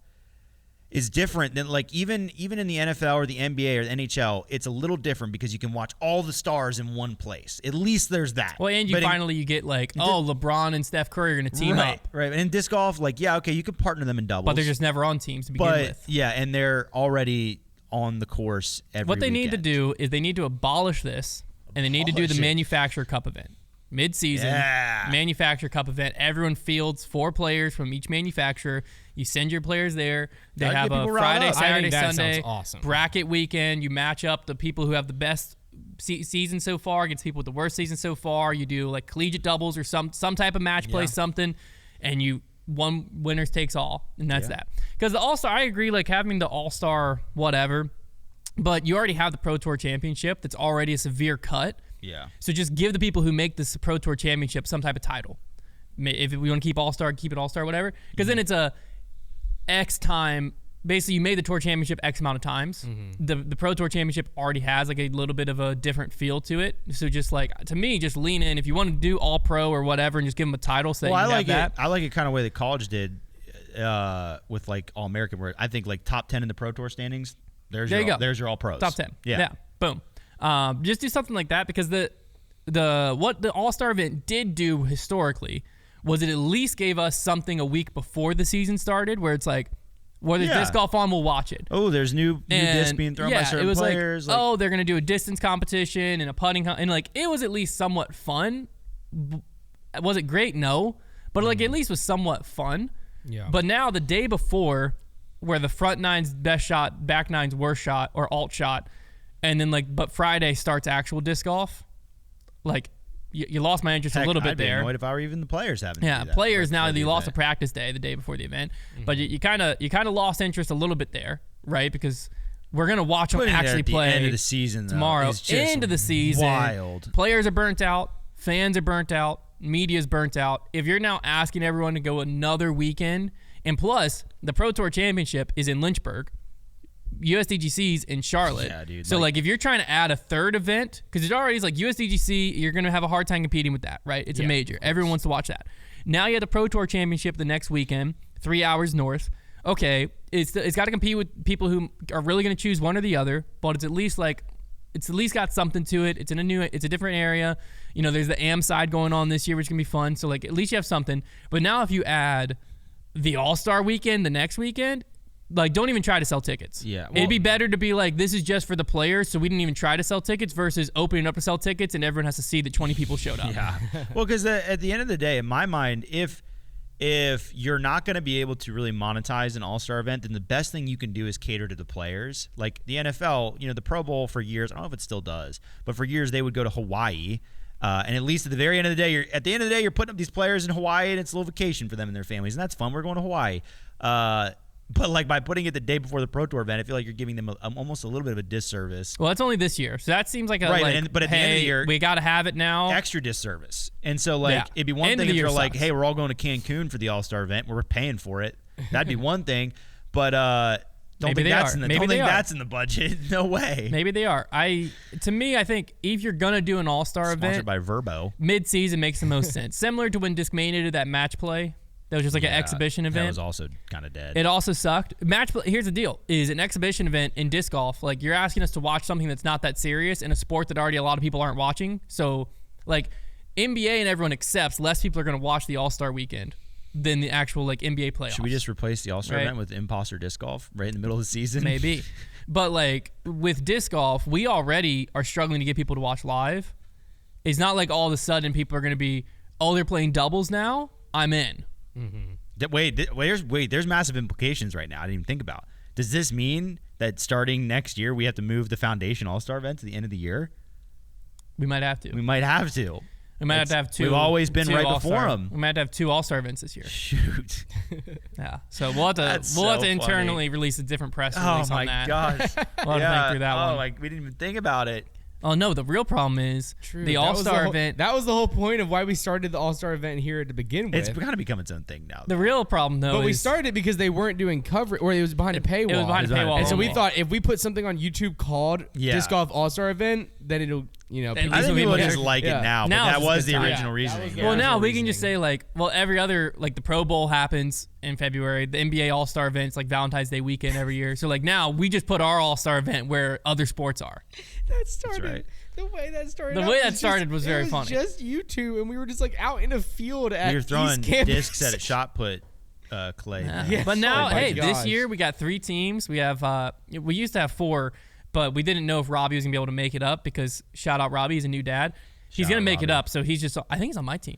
B: is different than like even in the NFL or the NBA or the NHL. It's a little different because you can watch all the stars in one place. At least there's that.
A: Well, and you get like, LeBron and Steph Curry are going to team up.
B: Right. And in disc golf, like, yeah, okay, you could partner them in doubles.
A: But they're just never on teams to begin with.
B: Yeah, and they're already on the course every
A: What they
B: weekend.
A: need to do is they need to abolish this, and they need to do the Manufacturer Cup event. Mid-season, Manufacturer Cup event. Everyone fields 4 players from each manufacturer. You send your players there. They have a Friday, Saturday, Sunday bracket weekend. You match up the people who have the best season so far against people with the worst season so far. You do like collegiate doubles or some type of match play, something, and one winners takes all, and that's that. Because the All-Star, I agree, like having the All-Star whatever, but you already have the Pro Tour Championship that's already a severe cut.
B: Yeah.
A: So just give the people who make this Pro Tour Championship some type of title. If we want to keep All-Star, keep it All-Star, whatever. Because then it's a X time. Basically, you made the Tour Championship X amount of times. The Pro Tour Championship already has like a little bit of a different feel to it. So just like, to me, just lean in. If you want to do All-Pro or whatever and just give them a title so that you have that.
B: I like it kind of way the college did with like All-American, where I think like top 10 in the Pro Tour standings, there's your All-Pros.
A: Top 10. Yeah. Boom. Just do something like that, because what the All-Star event did do historically was it at least gave us something a week before the season started, where it's like, whether disc golf on, we'll watch it.
B: Oh, there's new discs being thrown by certain players.
A: Like, they're going to do a distance competition and a putting, and like it was at least somewhat fun. Was it great? No, but like at least was somewhat fun.
C: Yeah.
A: But now the day before, where the front nine's best shot, back nine's worst shot or alt shot, and then but Friday starts actual disc golf. Like you lost my interest a little bit there.
B: I'd be annoyed if I were even the players having to do that.
A: Players now you lost a practice day the day before the event, but you kind of lost interest a little bit there, right? Because we're gonna watch them actually play
B: end of the season
A: tomorrow. End of the season,
B: wild.
A: Players are burnt out, fans are burnt out, media's burnt out. If you're now asking everyone to go another weekend, and plus the Pro Tour Championship is in Lynchburg. USDGC's in Charlotte.
B: Yeah, dude.
A: So, if you're trying to add a third event, because it already is like USDGC, you're going to have a hard time competing with that, right? It's a major. Everyone wants to watch that. Now you have the Pro Tour Championship the next weekend, 3 hours north. Okay, it's got to compete with people who are really going to choose one or the other, but it's at least got something to it. It's a different area. There's the AM side going on this year, which is going to be fun. So, at least you have something. But now if you add the All-Star weekend the next weekend, don't even try to sell tickets.
B: Yeah.
A: It'd be better to be like, this is just for the players, so we didn't even try to sell tickets, versus opening up to sell tickets and everyone has to see that 20 people showed up.
B: Yeah. Well, because at the end of the day, in my mind, if you're not going to be able to really monetize an All-Star event, then the best thing you can do is cater to the players. Like the NFL, the Pro Bowl for years, I don't know if it still does, but for years they would go to Hawaii. And at least at the very end of the day, you're putting up these players in Hawaii, and it's a little vacation for them and their families, and that's fun. We're going to Hawaii. But by putting it the day before the Pro Tour event, I feel like you're giving them almost a little bit of a disservice.
A: Well, it's only this year, so that seems like
B: but at the end of the year,
A: we got to have it now.
B: Extra disservice. And so it'd be one thing if you're like, hey, we're all going to Cancun for the All-Star event, we're paying for it. That'd be one thing. But don't think that's in the budget. No way.
A: Maybe they are. To me, I think if you're gonna do an All-Star event,
B: sponsored by Verbo,
A: mid-season makes the most sense. Similar to when Discmania did that match play. That was just like an exhibition event.
B: That was also kind of dead.
A: It also sucked. Here's the deal: is an exhibition event in disc golf. Like, you're asking us to watch something that's not that serious in a sport that already a lot of people aren't watching. So, NBA and everyone accepts less people are going to watch the All-Star weekend than the actual NBA playoffs.
B: Should we just replace the All-Star event with imposter disc golf right in the middle of the season?
A: Maybe. But with disc golf, we already are struggling to get people to watch live. It's not like all of a sudden people are going to be, they're playing doubles now, I'm in.
B: Mm-hmm. There's massive implications right now I didn't even think about. Does this mean that starting next year we have to move the Foundation All-Star event to the end of the year?
A: We might have to.
B: We might have to.
A: We might have to have two.
B: We've always been right before them.
A: We might have to have two All-Star events this year.
B: Shoot.
A: Yeah. So we'll have to internally release a different press release on that.
B: Oh my gosh.
A: We'll have to think through that one.
B: We didn't even think about it.
A: Oh, no, the real problem is the All-Star event.
C: That was the whole point of why we started the All-Star event here to begin with.
B: It's kind of become its own thing now.
A: The real problem, though,
C: but we started it because they weren't doing coverage, or it was behind a paywall.
A: It was behind a paywall.
C: And so we thought if we put something on YouTube called Disc Golf All-Star event, then it'll,
B: I think people just like it now, but that was the original reasoning.
A: Well, now we can just say, like, well, every other, like, the Pro Bowl happens in February. The NBA All-Star event's like Valentine's Day weekend every year. So, like, now we just put our All-Star event where other sports are.
C: That started.
B: That's right.
C: The way that started
A: was very funny.
C: Just you two, and we were just like out in a field at
B: You're throwing discs at a shot put, Clay.
A: Yeah. But now, this year we got 3 teams. We have we used to have 4, but we didn't know if Robbie was gonna be able to make it up because shout out Robbie, he's a new dad. He's gonna make it up, so he's just. I think he's on my team.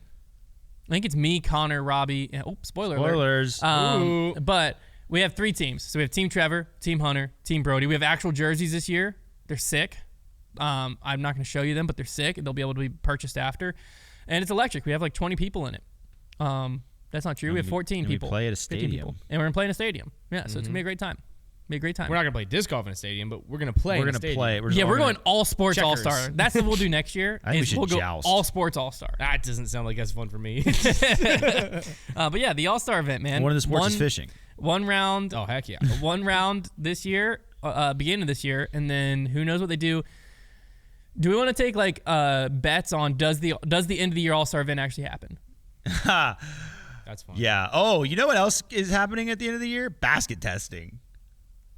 A: I think it's me, Konner, Robbie. Oh, spoilers. But we have 3 teams. So we have Team Trevor, Team Hunter, Team Brody. We have actual jerseys this year. They're sick. I'm not going to show you them, but they're sick. They'll be able to be purchased after. And it's electric. We have like 20 people in it. That's not true. We have 14 people.
B: We play at a stadium.
A: And we're going to play in a stadium. Yeah, so it's going to be a great time. We're not
C: going to play disc golf in a stadium, but we're going to play in a stadium.
A: We're going all sports all-star. That's what we'll do next year.
B: I think we should joust.
A: All sports all-star.
C: That doesn't sound like that's fun for me.
A: But yeah, the all-star event, man.
B: One of the sports is fishing.
A: One round.
C: Oh, heck yeah.
A: One round this year, beginning of this year, and then who knows what they do. Do we want to take like bets on does the end of the year All-Star event actually happen?
C: That's fun.
B: Yeah. Oh, you know what else is happening at the end of the year? Basket testing.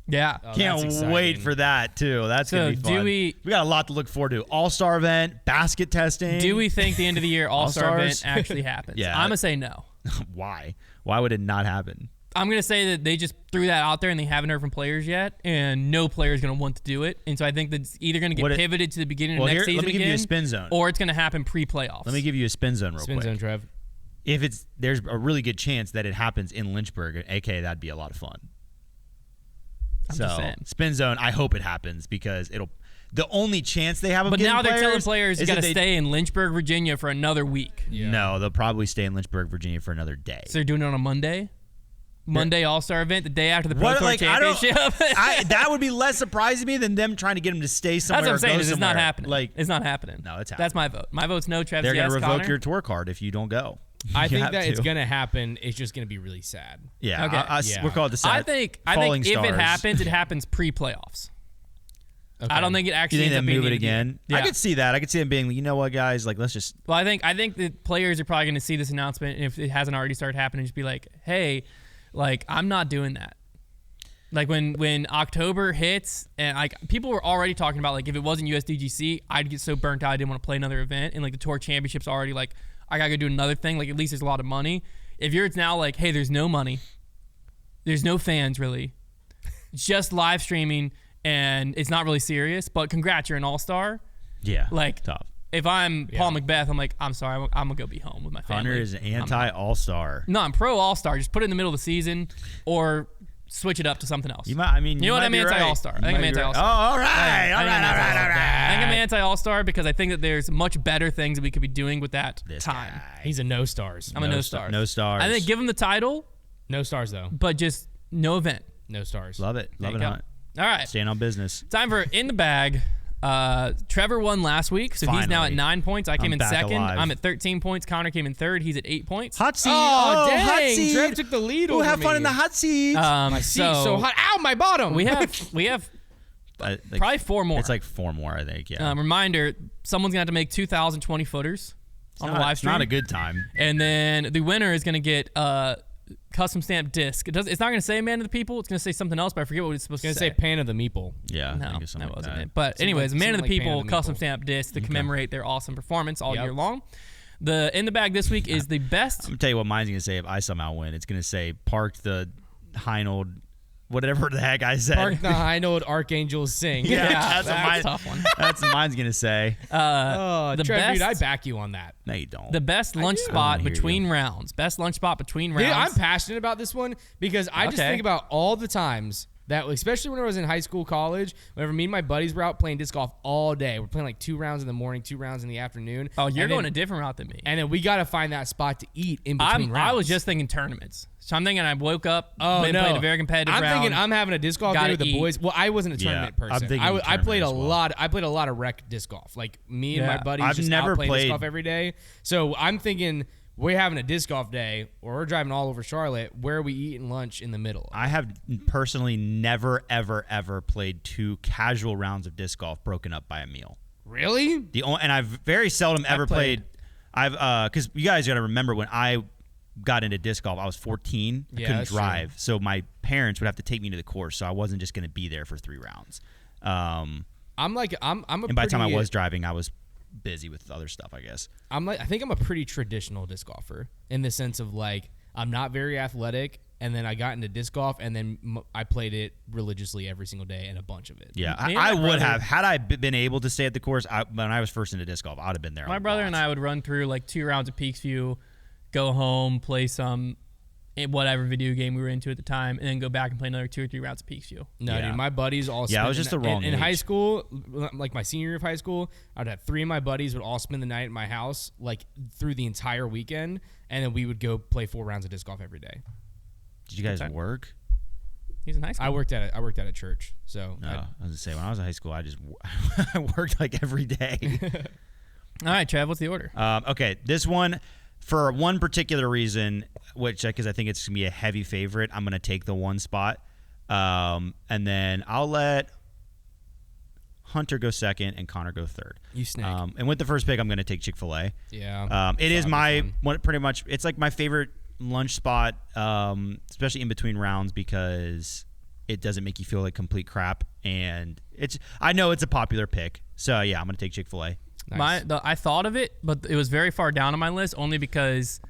A: Yeah.
B: Can't wait for that too. That's gonna be fun. We got a lot to look forward to. All-Star event, basket testing.
A: Do we think the end of the year All-Star event actually happens?
B: Yeah.
A: I'm gonna say no.
B: Why? Why would it not happen?
A: I'm going to say that they just threw that out there and they haven't heard from players yet, and no player is going to want to do it. And so I think that's either going to get pivoted to the beginning of next season
B: let me give you a spin zone.
A: Or it's going to happen pre-playoffs.
B: Let me give you a spin zone real quick.
C: Spin zone, Trev.
B: If there's a really good chance that it happens in Lynchburg, aka that'd be a lot of fun.
A: I'm just saying.
B: Spin zone, I hope it happens because the only chance they have of getting
A: players. But now they're telling players you got to stay in Lynchburg, Virginia for another week.
B: Yeah. No, they'll probably stay in Lynchburg, Virginia for another day.
A: So they're doing it on a Monday? Monday All-Star event, the day after the Pro Tour Championship.
B: That would be less surprising to me than them trying to get him to stay somewhere.
A: That's what I'm saying. It's not happening.
B: Like,
A: it's not happening.
B: No, it's happening.
A: That's my vote. My vote's no. Travis,
B: they're
A: going to
B: revoke
A: Konner?
B: your tour card if you don't go.
C: I think that it's going to happen. It's just going to be really sad.
B: Yeah.
A: Okay.
B: We'll call it the sad.
A: I think if it happens pre-playoffs. Okay. I don't think it actually ends up being
B: move it again. Yeah. I could see that. I could see them being, you know what, guys, like let's just.
A: Well, I think the players are probably going to see this announcement, and if it hasn't already started happening, just be like, hey. Like, I'm not doing that. Like, when October hits, and like people were already talking about, like, if it wasn't USDGC, I'd get so burnt out I didn't want to play another event. And, like, the Tour Championship's already, like, I got to go do another thing. Like, at least there's a lot of money. If you're now like, hey, there's no money. There's no fans, really. It's just live streaming, and it's not really serious. But congrats, you're an all-star.
B: Yeah,
A: like,
B: tough.
A: If I'm Paul Macbeth, I'm like, I'm sorry, I'm going to go be home with my family.
B: Hunter is anti-all-star.
A: No, I'm pro-all-star. Just put it in the middle of the season or switch it up to something else.
B: You know what?
A: I'm anti-all-star. I think I'm anti-all-star.
B: Oh, all right.
A: I think I'm anti-all-star because I think that there's much better things that we could be doing with that time.
C: Guy. He's a no stars.
A: I'm a no stars.
B: No stars.
A: I think give him the title.
C: No stars, though.
A: But just no event.
C: No stars.
B: Love it. Love it, Hunt.
A: All right.
B: Staying on business.
A: Time for In the Bag. Trevor won last week, so he's now at 9 points. I came in second.
B: Alive.
A: I'm at 13 points. Konner came in third. He's at 8 points.
B: Hot seat.
C: Oh, dang.
B: Hot seat.
C: Trev took the lead over me.
B: Have fun in the hot seat.
C: My seat's so hot. Ow, my bottom.
A: We have probably 4 more.
B: It's like 4 more, I think, yeah.
A: Reminder, someone's going to have to make 2,020 footers on the live stream.
B: It's not a good time.
A: And then the winner is going to get custom stamped disc. It's not going to say Man of the People. It's going to say something else, but I forget what it's supposed to say.
C: It's going to say Pan of the Meeple.
B: Yeah,
A: no,
B: I think
A: that wasn't
B: like
A: it. But anyways, Man of the People custom
C: Meeple.
A: stamped disc to commemorate their awesome performance all year long. The In the Bag this week is the best.
B: I'm going to tell you what mine's going to say if I somehow win. It's going to say parked the Heinold, whatever the heck I said.
C: Park the Heinold Archangels sing.
A: That's a tough one.
B: That's what mine's going to say.
C: The Trev, dude, I back you on that.
B: No, you don't.
A: The best lunch spot between rounds. Best lunch spot between rounds.
C: Dude, I'm passionate about this one because I just think about all the times That, especially when I was in high school, college, whenever me and my buddies were out playing disc golf all day. We're playing like 2 rounds in the morning, 2 rounds in the afternoon.
A: Oh, you're going a different route than me.
C: And then we got to find that spot to eat in between rounds.
A: I was just thinking tournaments. So I'm thinking I woke up, played a very competitive round.
C: I'm thinking I'm having a disc golf day with the boys. Well, I wasn't a tournament person. I played a lot. I played a lot of rec disc golf. Like me and my buddies just out playing disc golf every day. So I'm thinking we're having a disc golf day, or we're driving all over Charlotte. Where are we eating lunch in the middle?
B: I have personally never, ever, ever played 2 casual rounds of disc golf broken up by a meal.
C: Really?
B: And I've very seldom ever played. Because you guys got to remember when I got into disc golf, I was 14. I couldn't drive, true. So my parents would have to take me to the course. So I wasn't just going to be there for 3 rounds. And by the time I was driving, I was busy with other stuff, I guess.
C: I think I'm a pretty traditional disc golfer in the sense of like I'm not very athletic, and then I got into disc golf, and then I played it religiously every single day and a bunch of it.
B: Yeah, I would have had I been able to stay at the course when I was first into disc golf. I would have been there.
A: My brother and I would run through like 2 rounds of Peaksview, go home, play some whatever video game we were into at the time, and then go back and play another 2 or 3 rounds of Peaksview.
C: No, dude, my buddies all
B: I was just the wrong
C: in
B: age.
C: high school, like my senior year of high school, I'd have 3 of my buddies would all spend the night at my house, like through the entire weekend, and then we would go play 4 rounds of disc golf every day.
B: Did you guys work?
A: He's in high school.
C: I worked at a church, so.
B: No, I was gonna say when I was in high school, I worked like every day.
A: All right, Trav, what's the order?
B: Okay, this one. For one particular reason, because I think it's going to be a heavy favorite, I'm going to take the 1 spot. And then I'll let Hunter go second and Konner go third.
C: You snake.
B: And with the first pick, I'm going to take Chick-fil-A.
C: Yeah.
B: It is pretty much, it's like my favorite lunch spot, especially in between rounds, because it doesn't make you feel like complete crap. And I know it's a popular pick. So, yeah, I'm going to take Chick-fil-A.
C: Nice.
A: I thought of it, but it was very far down on my list only because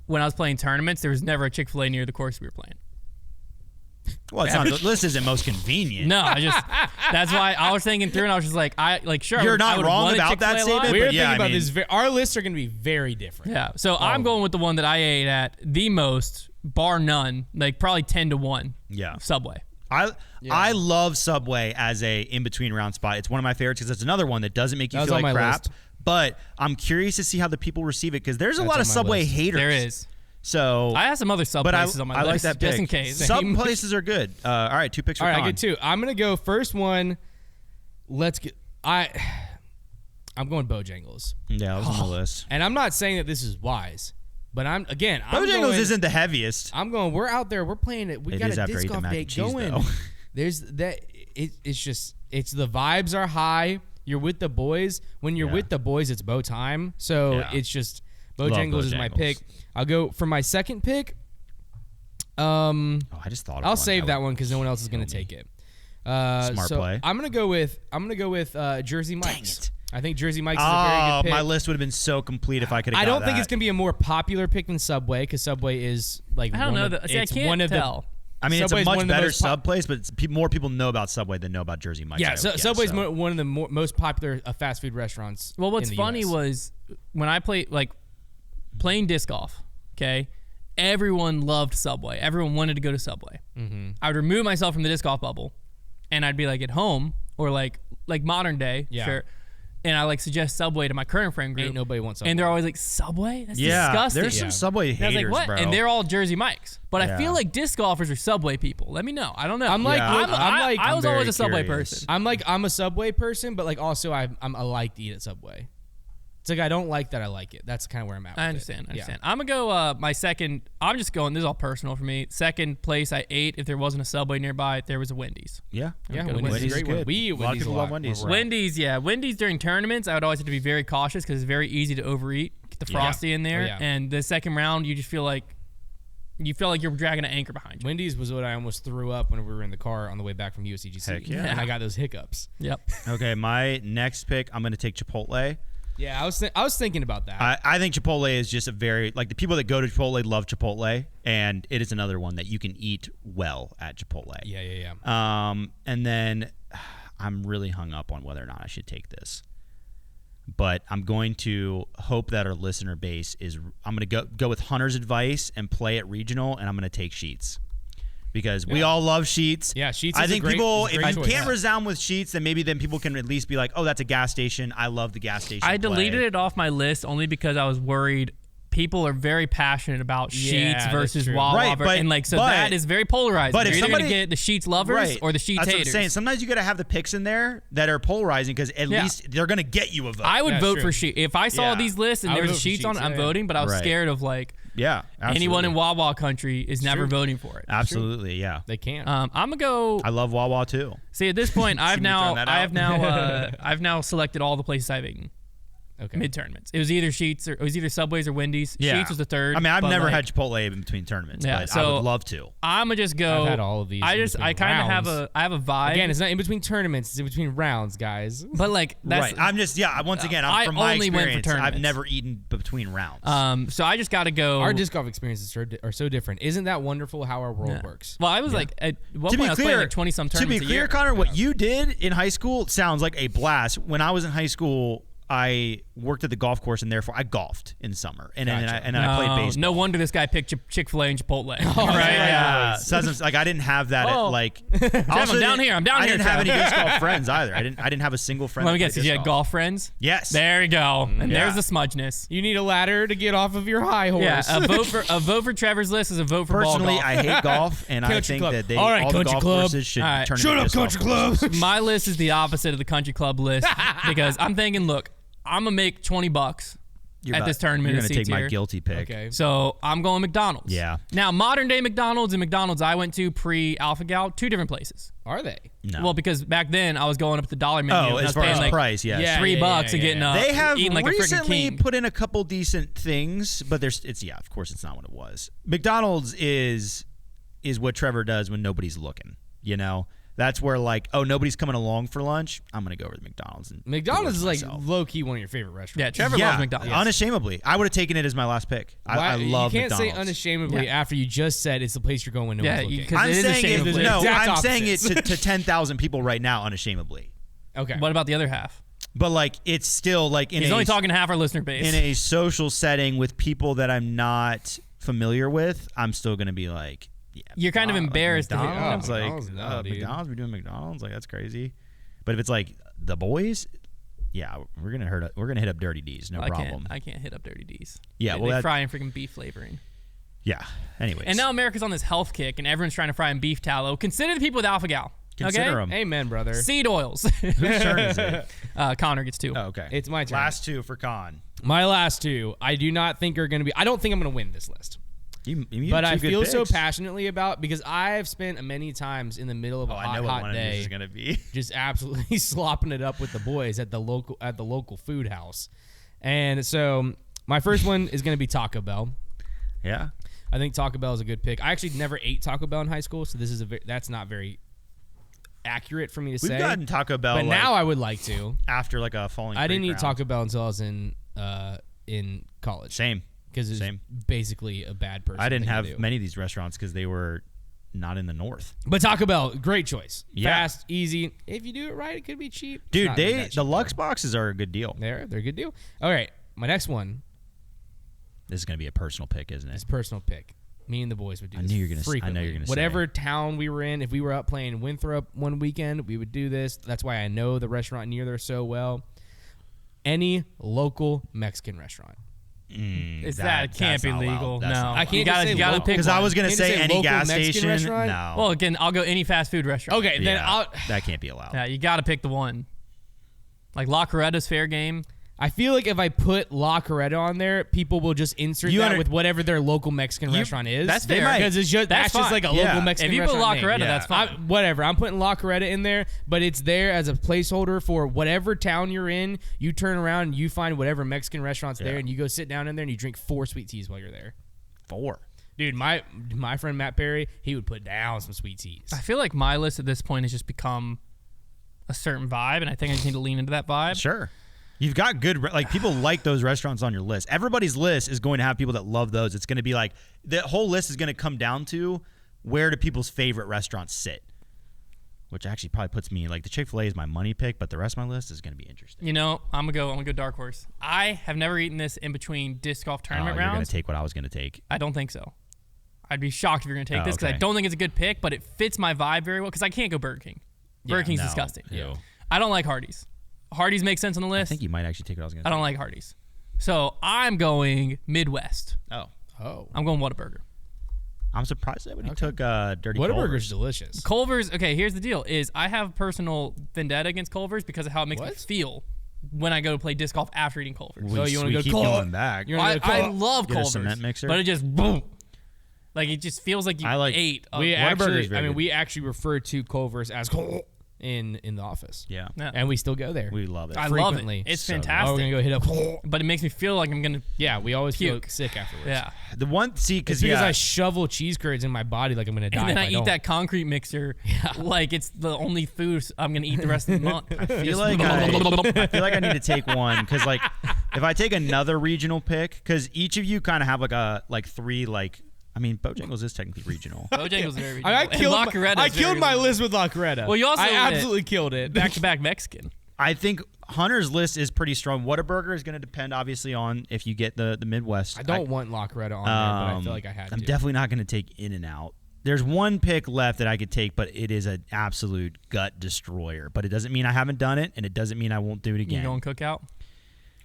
A: when I was playing tournaments, there was never a Chick-fil-A near the course we were playing.
B: Well, it's not, the list isn't most convenient.
A: No, that's why I was thinking through, and I was just like, sure.
B: You're not wrong about that statement.
C: We're thinking about this. Our lists are going to be very different.
A: Yeah, so I'm going with the one that I ate at the most, bar none, like probably 10-1.
B: Yeah,
A: Subway.
B: I love Subway as a in-between round spot. It's one of my favorites because it's another one that doesn't make you feel like crap. List. But I'm curious to see how the people receive it because there's a lot of Subway haters.
A: There is.
B: So
A: I have some other sub places on my list.
B: I like that pick.
A: Just in case.
B: Sub places are good. All right, 2 picks for Con.
C: All right, I get 2. I'm going to go first one. I'm going Bojangles.
B: Yeah, that was on the list.
C: And I'm not saying that this is wise. But
B: Bojangles isn't the heaviest.
C: We're out there. We're playing it. We got a disc golf day going. There's that. It's the vibes are high. You're with the boys. When you're with the boys, it's bow time. So it's just Bojangles is my pick. I'll go for my second pick.
B: I just thought.
C: I'll save that one because no one else is going to take it.
B: Smart play.
C: I'm gonna go with Jersey Mike's. I think Jersey Mike's is a very good pick.
B: My list would have been so complete if I could have
C: I don't think it's going to be a more popular pick than Subway because Subway is like
A: I can't tell.
B: I mean,
C: Subway's
B: it's a much better sub place, but more people know about Subway than know about Jersey Mike's.
C: Yeah, Subway's one of the most popular fast food restaurants.
A: Well, what's
C: in the
A: funny
C: US.
A: was when I playing disc golf, okay, everyone loved Subway. Everyone wanted to go to Subway. Mm-hmm. I would remove myself from the disc golf bubble, and I'd be like at home or like modern day, sure. And I suggest Subway to my current friend group.
C: Ain't nobody wants Subway.
A: And they're always like, Subway? That's disgusting.
B: There's some Subway haters,
A: and I was like, what?
B: bro.
A: And they're all Jersey Mike's. But I feel like disc golfers are Subway people. Let me know. I don't know. I was always a Subway person.
C: I'm a Subway person, but also I like to eat at Subway. It's like I don't like that I like it. That's kind of where I'm at.
A: I understand. I'm going to go my second. I'm just going. This is all personal for me. Second place I ate if there wasn't a Subway nearby, there was a Wendy's.
B: Yeah.
C: Wendy's is a great one. We eat Wendy's a lot.
B: Love Wendy's.
A: Wendy's, yeah. Wendy's during tournaments, I would always have to be very cautious because it's very easy to overeat. Get the Frosty in there. And the second round, you just feel like you're dragging an anchor behind you.
C: Wendy's was what I almost threw up when we were in the car on the way back from USCGC.
B: Heck yeah.
C: And I got those hiccups.
A: Yep.
B: Okay, my next pick, I'm going to take Chipotle.
C: Yeah, I was thinking about that.
B: I think Chipotle is just a very, the people that go to Chipotle love Chipotle, and it is another one that you can eat well at Chipotle.
C: Yeah.
B: And then I'm really hung up on whether or not I should take this. But I'm going to hope that our listener base I'm going to go with Hunter's advice and play at regional, and I'm going to take Sheets. because we all love Sheetz.
C: Yeah, Sheetz.
B: I think people, if you
C: choice.
B: can't resound with Sheetz, then maybe people can at least be like, oh, that's a gas station. I love the gas station.
A: I deleted it off my list only because I was worried. People are very passionate about Sheetz versus Wawa,
B: right,
A: that is very polarizing.
B: But if
A: you're either
B: somebody,
A: going to get the Sheetz lovers or the Sheetz
B: that's
A: haters.
B: What I'm saying. Sometimes you got to have the picks in there that are polarizing because at least they're going to get you a vote.
A: I would vote for Sheetz if I saw these lists and there was Sheetz on it. I'm voting, but I was scared of anyone in Wawa country is never voting for it.
B: Absolutely, yeah,
C: they can.
A: I'm gonna go.
B: I love Wawa too.
A: See, at this point, I've now selected all the places I've eaten.
C: Okay.
A: Mid tournaments. It was either Sheetz or it was either Subway's or Wendy's.
B: Yeah.
A: Sheetz was the third.
B: I mean, I've never had Chipotle in between tournaments, but
A: so
B: I would love to.
A: I'm gonna just go.
C: I've had all of these.
A: I kind of have a vibe.
C: Again, it's not in between tournaments. It's in between rounds, guys.
A: But that's
B: right. I'm just once again, from my experience, I've never eaten between rounds.
A: So I just got to go.
C: Our disc golf experiences are so different. Isn't that wonderful how our world works?
A: Well, I was at one point I was playing like 20-some tournaments.
B: To be clear, Konner, what you did in high school sounds like a blast. When I was in high school, I worked at the golf course, and therefore I golfed in summer, and then I played baseball.
A: No wonder this guy picked Chick-fil-A and Chipotle.
B: Oh, right? Yeah. Like I didn't have that.
A: I'm down here.
B: I didn't have any disc golf friends either. I didn't have a single friend.
A: Let me guess. Did you have golf friends?
B: Yes.
A: There you go. And there's the smudgeness.
C: You need a ladder to get off of your high horse.
A: Yeah. A vote for Trevor's list is a vote for
B: Personally,
A: ball golf.
B: I hate golf, and I think that all the golf courses should turn into
C: Shut up, country club.
A: My list is the opposite of the country club list because I'm thinking, look, I'm gonna make $20 at this tournament.
B: You're gonna take my guilty pick.
C: Okay.
A: So I'm going McDonald's.
B: Yeah.
A: Now, modern day McDonald's and McDonald's I went to pre-Alpha Gal, two different places.
C: Are they?
B: No.
A: Well, because back then I was going up at the dollar menu.
B: Oh, as far as price, yes.
A: $3 and getting
B: They have
A: eating like
B: recently
A: a freaking king.
B: put in a couple decent things, but of course it's not what it was. McDonald's is what Trevor does when nobody's looking. You know. That's where nobody's coming along for lunch. I'm gonna go over to McDonald's.
C: McDonald's is like low key one of your favorite restaurants.
A: Yeah, Trevor loves McDonald's.
B: Unashamedly, I would have taken it as my last pick. I love McDonald's.
C: You can't say unashamedly after you just said it's the place you're going when nobody's looking.
B: I'm saying it to 10,000 people right now, unashamedly.
C: Okay.
A: What about the other half?
B: But it's still
A: he's only talking to half our listener base.
B: In a social setting with people that I'm not familiar with, I'm still gonna be like. Yeah,
A: you're kind of embarrassed.
B: McDonald's,
C: McDonald's,
B: we're doing McDonald's, like that's crazy. But if it's like the boys, we're gonna hit up Dirty D's, no problem.
A: I can't hit up Dirty D's.
B: Yeah,
A: they fry in freaking beef flavoring.
B: Yeah. Anyways,
A: and now America's on this health kick, and everyone's trying to fry in beef tallow. Consider the people with Alpha Gal.
B: Consider them.
C: Amen, brother.
A: Seed oils.
B: Whose turn is it?
A: Konner gets 2.
B: Oh, okay.
C: It's my turn.
B: Last 2 for Con.
C: My last 2. I do not think are going to be. I don't think I'm going to win this list.
B: But
C: I feel so passionately about because I've spent many times in the middle of a hot day
B: is gonna be.
C: just absolutely slopping it up with the boys at the local food house. And so my first one is going to be Taco Bell.
B: Yeah.
C: I think Taco Bell is a good pick. I actually never ate Taco Bell in high school, so that's not very accurate for me to say.
B: We've gotten Taco Bell,
C: but now I would like to.
B: After a falling.
C: I didn't eat Taco Bell until I was in college.
B: Same.
C: Because it's basically a bad person.
B: I didn't have many of these restaurants because they were not in the north.
C: But Taco Bell, great choice.
B: Yeah.
C: Fast, easy. If you do it right, it could be cheap.
B: Dude, the Lux boxes are a good deal.
C: They're a good deal. All right, my next one.
B: This is going to be a personal pick, isn't it?
C: It's a personal pick. Me and the boys would do this frequently.
B: I know you're going to say
C: whatever town we were in, if we were up playing Winthrop one weekend, we would do this. That's why I know the restaurant near there so well. Any local Mexican restaurant.
A: That can't be legal. No,
C: I can't. You gotta pick.
B: Because I was gonna say any gas station. No.
A: Well, again, I'll go any fast food restaurant.
C: Okay, then
B: that can't be allowed.
A: Yeah, you gotta pick the one. Like La Coretta's fair game.
C: I feel like if I put La Coretta on there, people will just insert that with whatever their local Mexican restaurant is.
A: That's fair.
C: Because that's just like a local Mexican restaurant.
A: If you put La Coretta, that's fine.
C: Whatever. I'm putting La Coretta in there, but it's there as a placeholder for whatever town you're in. You turn around and you find whatever Mexican restaurant's there, and you go sit down in there and you drink 4 sweet teas while you're there.
B: 4.
C: Dude, my friend Matt Perry, he would put down some sweet teas.
A: I feel like my list at this point has just become a certain vibe, and I think I just need to lean into that vibe.
B: Sure. You've got good, people like those restaurants on your list. Everybody's list is going to have people that love those. It's going to be like, the whole list is going to come down to where do people's favorite restaurants sit, which actually probably puts me, like the Chick-fil-A is my money pick, but the rest of my list is going to be interesting.
A: You know, I'm going to go dark horse. I have never eaten this in between disc golf tournament rounds.
B: You're going to take what I was going to take.
A: I don't think so. I'd be shocked if you're going to take this because I don't think it's a good pick, but it fits my vibe very well because I can't go Burger King. Burger King's disgusting.
B: Yeah.
A: I don't like Hardee's. Hardee's makes sense on the list.
B: I think you might actually take what I was going to say.
A: I don't like Hardee's. So I'm going Midwest.
B: Oh.
A: I'm going Whataburger.
B: I'm surprised that when he took Dirty
C: Whataburger's delicious.
A: Culver's, okay, here's the deal, is I have personal vendetta against Culver's because of how it makes me feel when I go to play disc golf after eating Culver's.
B: So you want to go going back.
A: I love
B: Get
A: Culver's,
B: a cement mixer?
A: but it just boom. Like it just feels like you ate.
C: We actually refer to Culver's as Col in the office.
B: Yeah.
C: And we still go there.
B: We love it.
A: I love it. It's fantastic.
C: Oh, we're gonna go hit up.
A: But it makes me feel like I'm gonna.
C: Yeah, we always
A: puke.
C: feel sick afterwards.
A: Yeah.
B: The one because
C: I shovel cheese curds in my body like I'm gonna die.
A: And then I eat that concrete mixer like it's the only food I'm gonna eat the rest of the month.
B: I feel like I need to take one because like if I take another regional pick because each of you kind of have like three like. I mean, Bojangles is technically regional.
A: Bojangles is very regional.
C: I killed my list with La Coretta.
A: Well, you also
C: I absolutely killed it.
A: Back-to-back Mexican.
B: I think Hunter's list is pretty strong. Whataburger is going to depend, obviously, on if you get the Midwest.
C: I don't want La Coretta on there, but I feel like I had to.
B: I'm definitely not going to take In-N-Out. There's one pick left that I could take, but it is an absolute gut destroyer. But it doesn't mean I haven't done it, and it doesn't mean I won't do it again.
A: You going Cookout?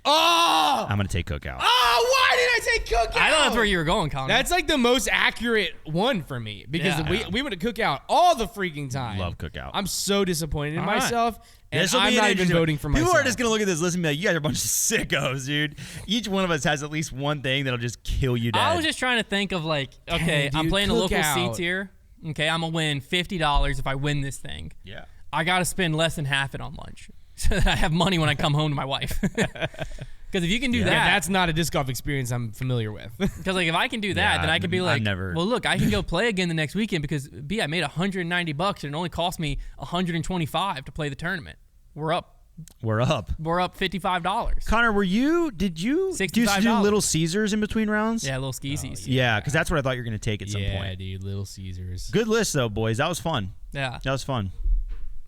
B: Oh! I'm going to take Cookout.
C: Oh, why did I take Cookout?
A: I know that's where you were going, Konner.
C: That's like the most accurate one for me because we went to Cookout all the freaking time.
B: Love Cookout.
C: I'm so disappointed in myself, and
B: I'm
C: not even voting for myself.
B: People are just going to look at this list and be like, you guys are a bunch of sickos, dude. Each one of us has at least one thing that'll just kill you dead.
A: I was just trying to think of like, okay, I'm playing a local C tier. Okay, I'm going to win $50 if I win this thing.
B: Yeah.
A: I got to spend less than half it on lunch so that I have money when I come home to my wife. Because if you can do that,
C: that's not a disc golf experience I'm familiar with.
A: Because like if I can do that, then I can be like, well, look, I can go play again the next weekend because I made $190 and it only cost me $125 to play the tournament. We're up $55.
B: Konner, did you do Little Caesars in between rounds?
A: Yeah, Little Skeezies.
B: Yeah, because that's what I thought you were going to take at some point.
C: Yeah, dude, Little Caesars.
B: Good list though, boys. That was fun.
A: Yeah,
B: that was fun.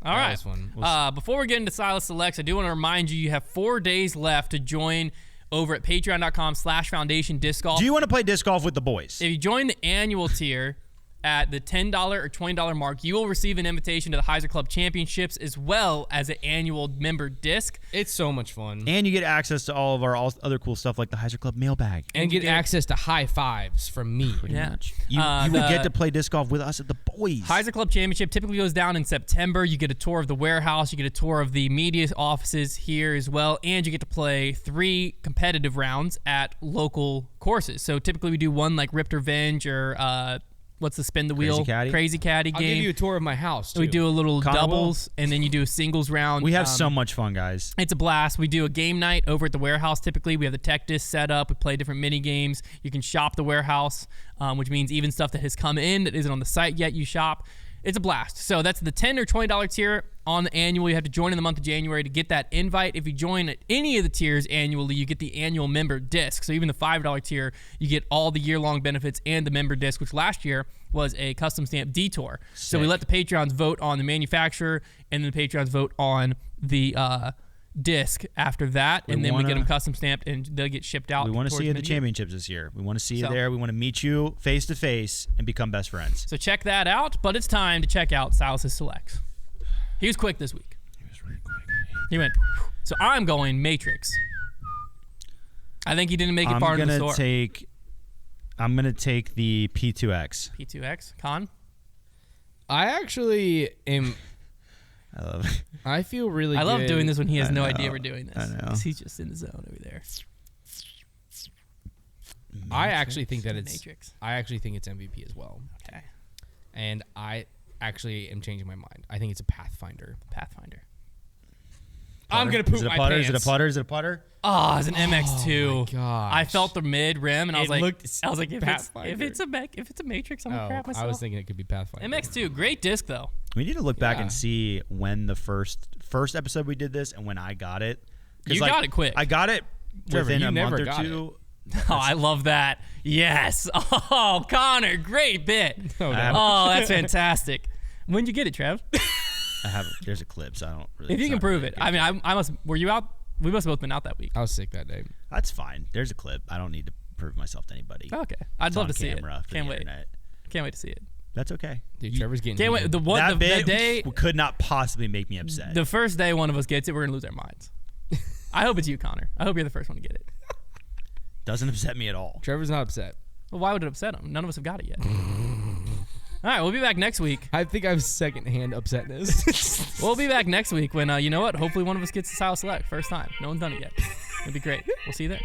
A: All right. Before we get into Silas Selects, I do want to remind you have 4 days left to join over at patreon.com/foundation disc golf.
B: Do you want to play disc golf with the boys?
A: If you join the annual tier at the $10 or $20 mark, you will receive an invitation to the Heiser Club Championships as well as an annual member disc.
C: It's so much fun.
B: And you get access to all of our other cool stuff like the Heiser Club mailbag.
C: And get access to high fives from me.
B: Pretty much. You will get to play disc golf with us at the boys.
A: Heiser Club Championship typically goes down in September. You get a tour of the warehouse. You get a tour of the media offices here as well. And you get to play 3 competitive rounds at local courses. So typically we do one like Ripped Revenge or... what's the spin the wheel? Crazy Caddy game.
C: I'll give you a tour of my house, too.
A: We do a little doubles, and then you do a singles round.
B: We have so much fun, guys.
A: It's a blast. We do a game night over at the warehouse typically. We have the tech disc set up. We play different mini games. You can shop the warehouse, which means even stuff that has come in that isn't on the site yet, you shop. It's a blast. So that's the $10 or $20 tier on the annual. You have to join in the month of January to get that invite. If you join at any of the tiers annually, you get the annual member disc. So even the $5 tier, you get all the year-long benefits and the member disc, which last year was a custom stamp detour. Sick. So we let the Patreons vote on the manufacturer, and then the Patreons vote on the disc after that, and then we get them custom stamped, and they'll get shipped out.
B: We want to see you at the championships this year. We want to see you there. We want to meet you face to face and become best friends.
A: So check that out. But it's time to check out Silas Selects. He was quick this week.
B: He was really quick.
A: He went. So I'm going Matrix. I think he didn't make it far in the store.
B: I'm gonna take the P2X.
A: P2X. Con?
C: I actually am.
B: I love it.
C: I feel really good.
A: I love doing this when he has no idea we're doing this.
B: I know.
A: Because he's just in the zone over there.
C: Matrix? I actually think that it's
A: Matrix.
C: I actually think it's MVP as well.
A: Okay.
C: And I actually am changing my mind. I think it's a Pathfinder.
A: Pathfinder.
B: Putter?
C: I'm gonna poop my
B: putter?
C: pants.
B: Is it a putter? Is it a putter?
A: Oh, it's an MX2.
C: Oh my gosh.
A: I felt the mid rim, and I was like,
C: Pathfinder.
A: if it's a Matrix, I'm gonna crap myself.
C: I was thinking it could be Pathfinder.
A: MX2, great disc though.
B: We need to look back and see when the first episode we did this and when I got it.
A: You got it quick.
B: I got it
C: Trevor,
B: within
C: you
B: a
C: never
B: month or
C: got
B: two.
A: Oh, I love that. Yes. Oh, Konner, great bit.
C: No.
A: Oh, that's fantastic. When'd you get it, Trev?
B: I have. There's a clip, so I don't really.
A: If you can prove it. I mean, I must. Were you out? We must have both been out that week.
C: I was sick that day.
B: That's fine. There's a clip. I don't need to prove myself to anybody.
A: Okay. I'd love to see it.
B: Can't wait. Internet.
A: Can't wait to see it.
B: That's okay.
C: Dude, Trevor's getting
A: can't wait. The day
B: could not possibly make me upset.
A: The first day one of us gets it, we're gonna lose our minds. I hope it's you, Konner. I hope you're the first one to get it.
B: Doesn't upset me at all.
C: Trevor's not upset.
A: Well, why would it upset him? None of us have got it yet. All right, we'll be back next week.
C: I think I have secondhand upsetness.
A: We'll be back next week when, you know what? Hopefully one of us gets the Silas Select first time. No one's done it yet. It'd be great. We'll see you there.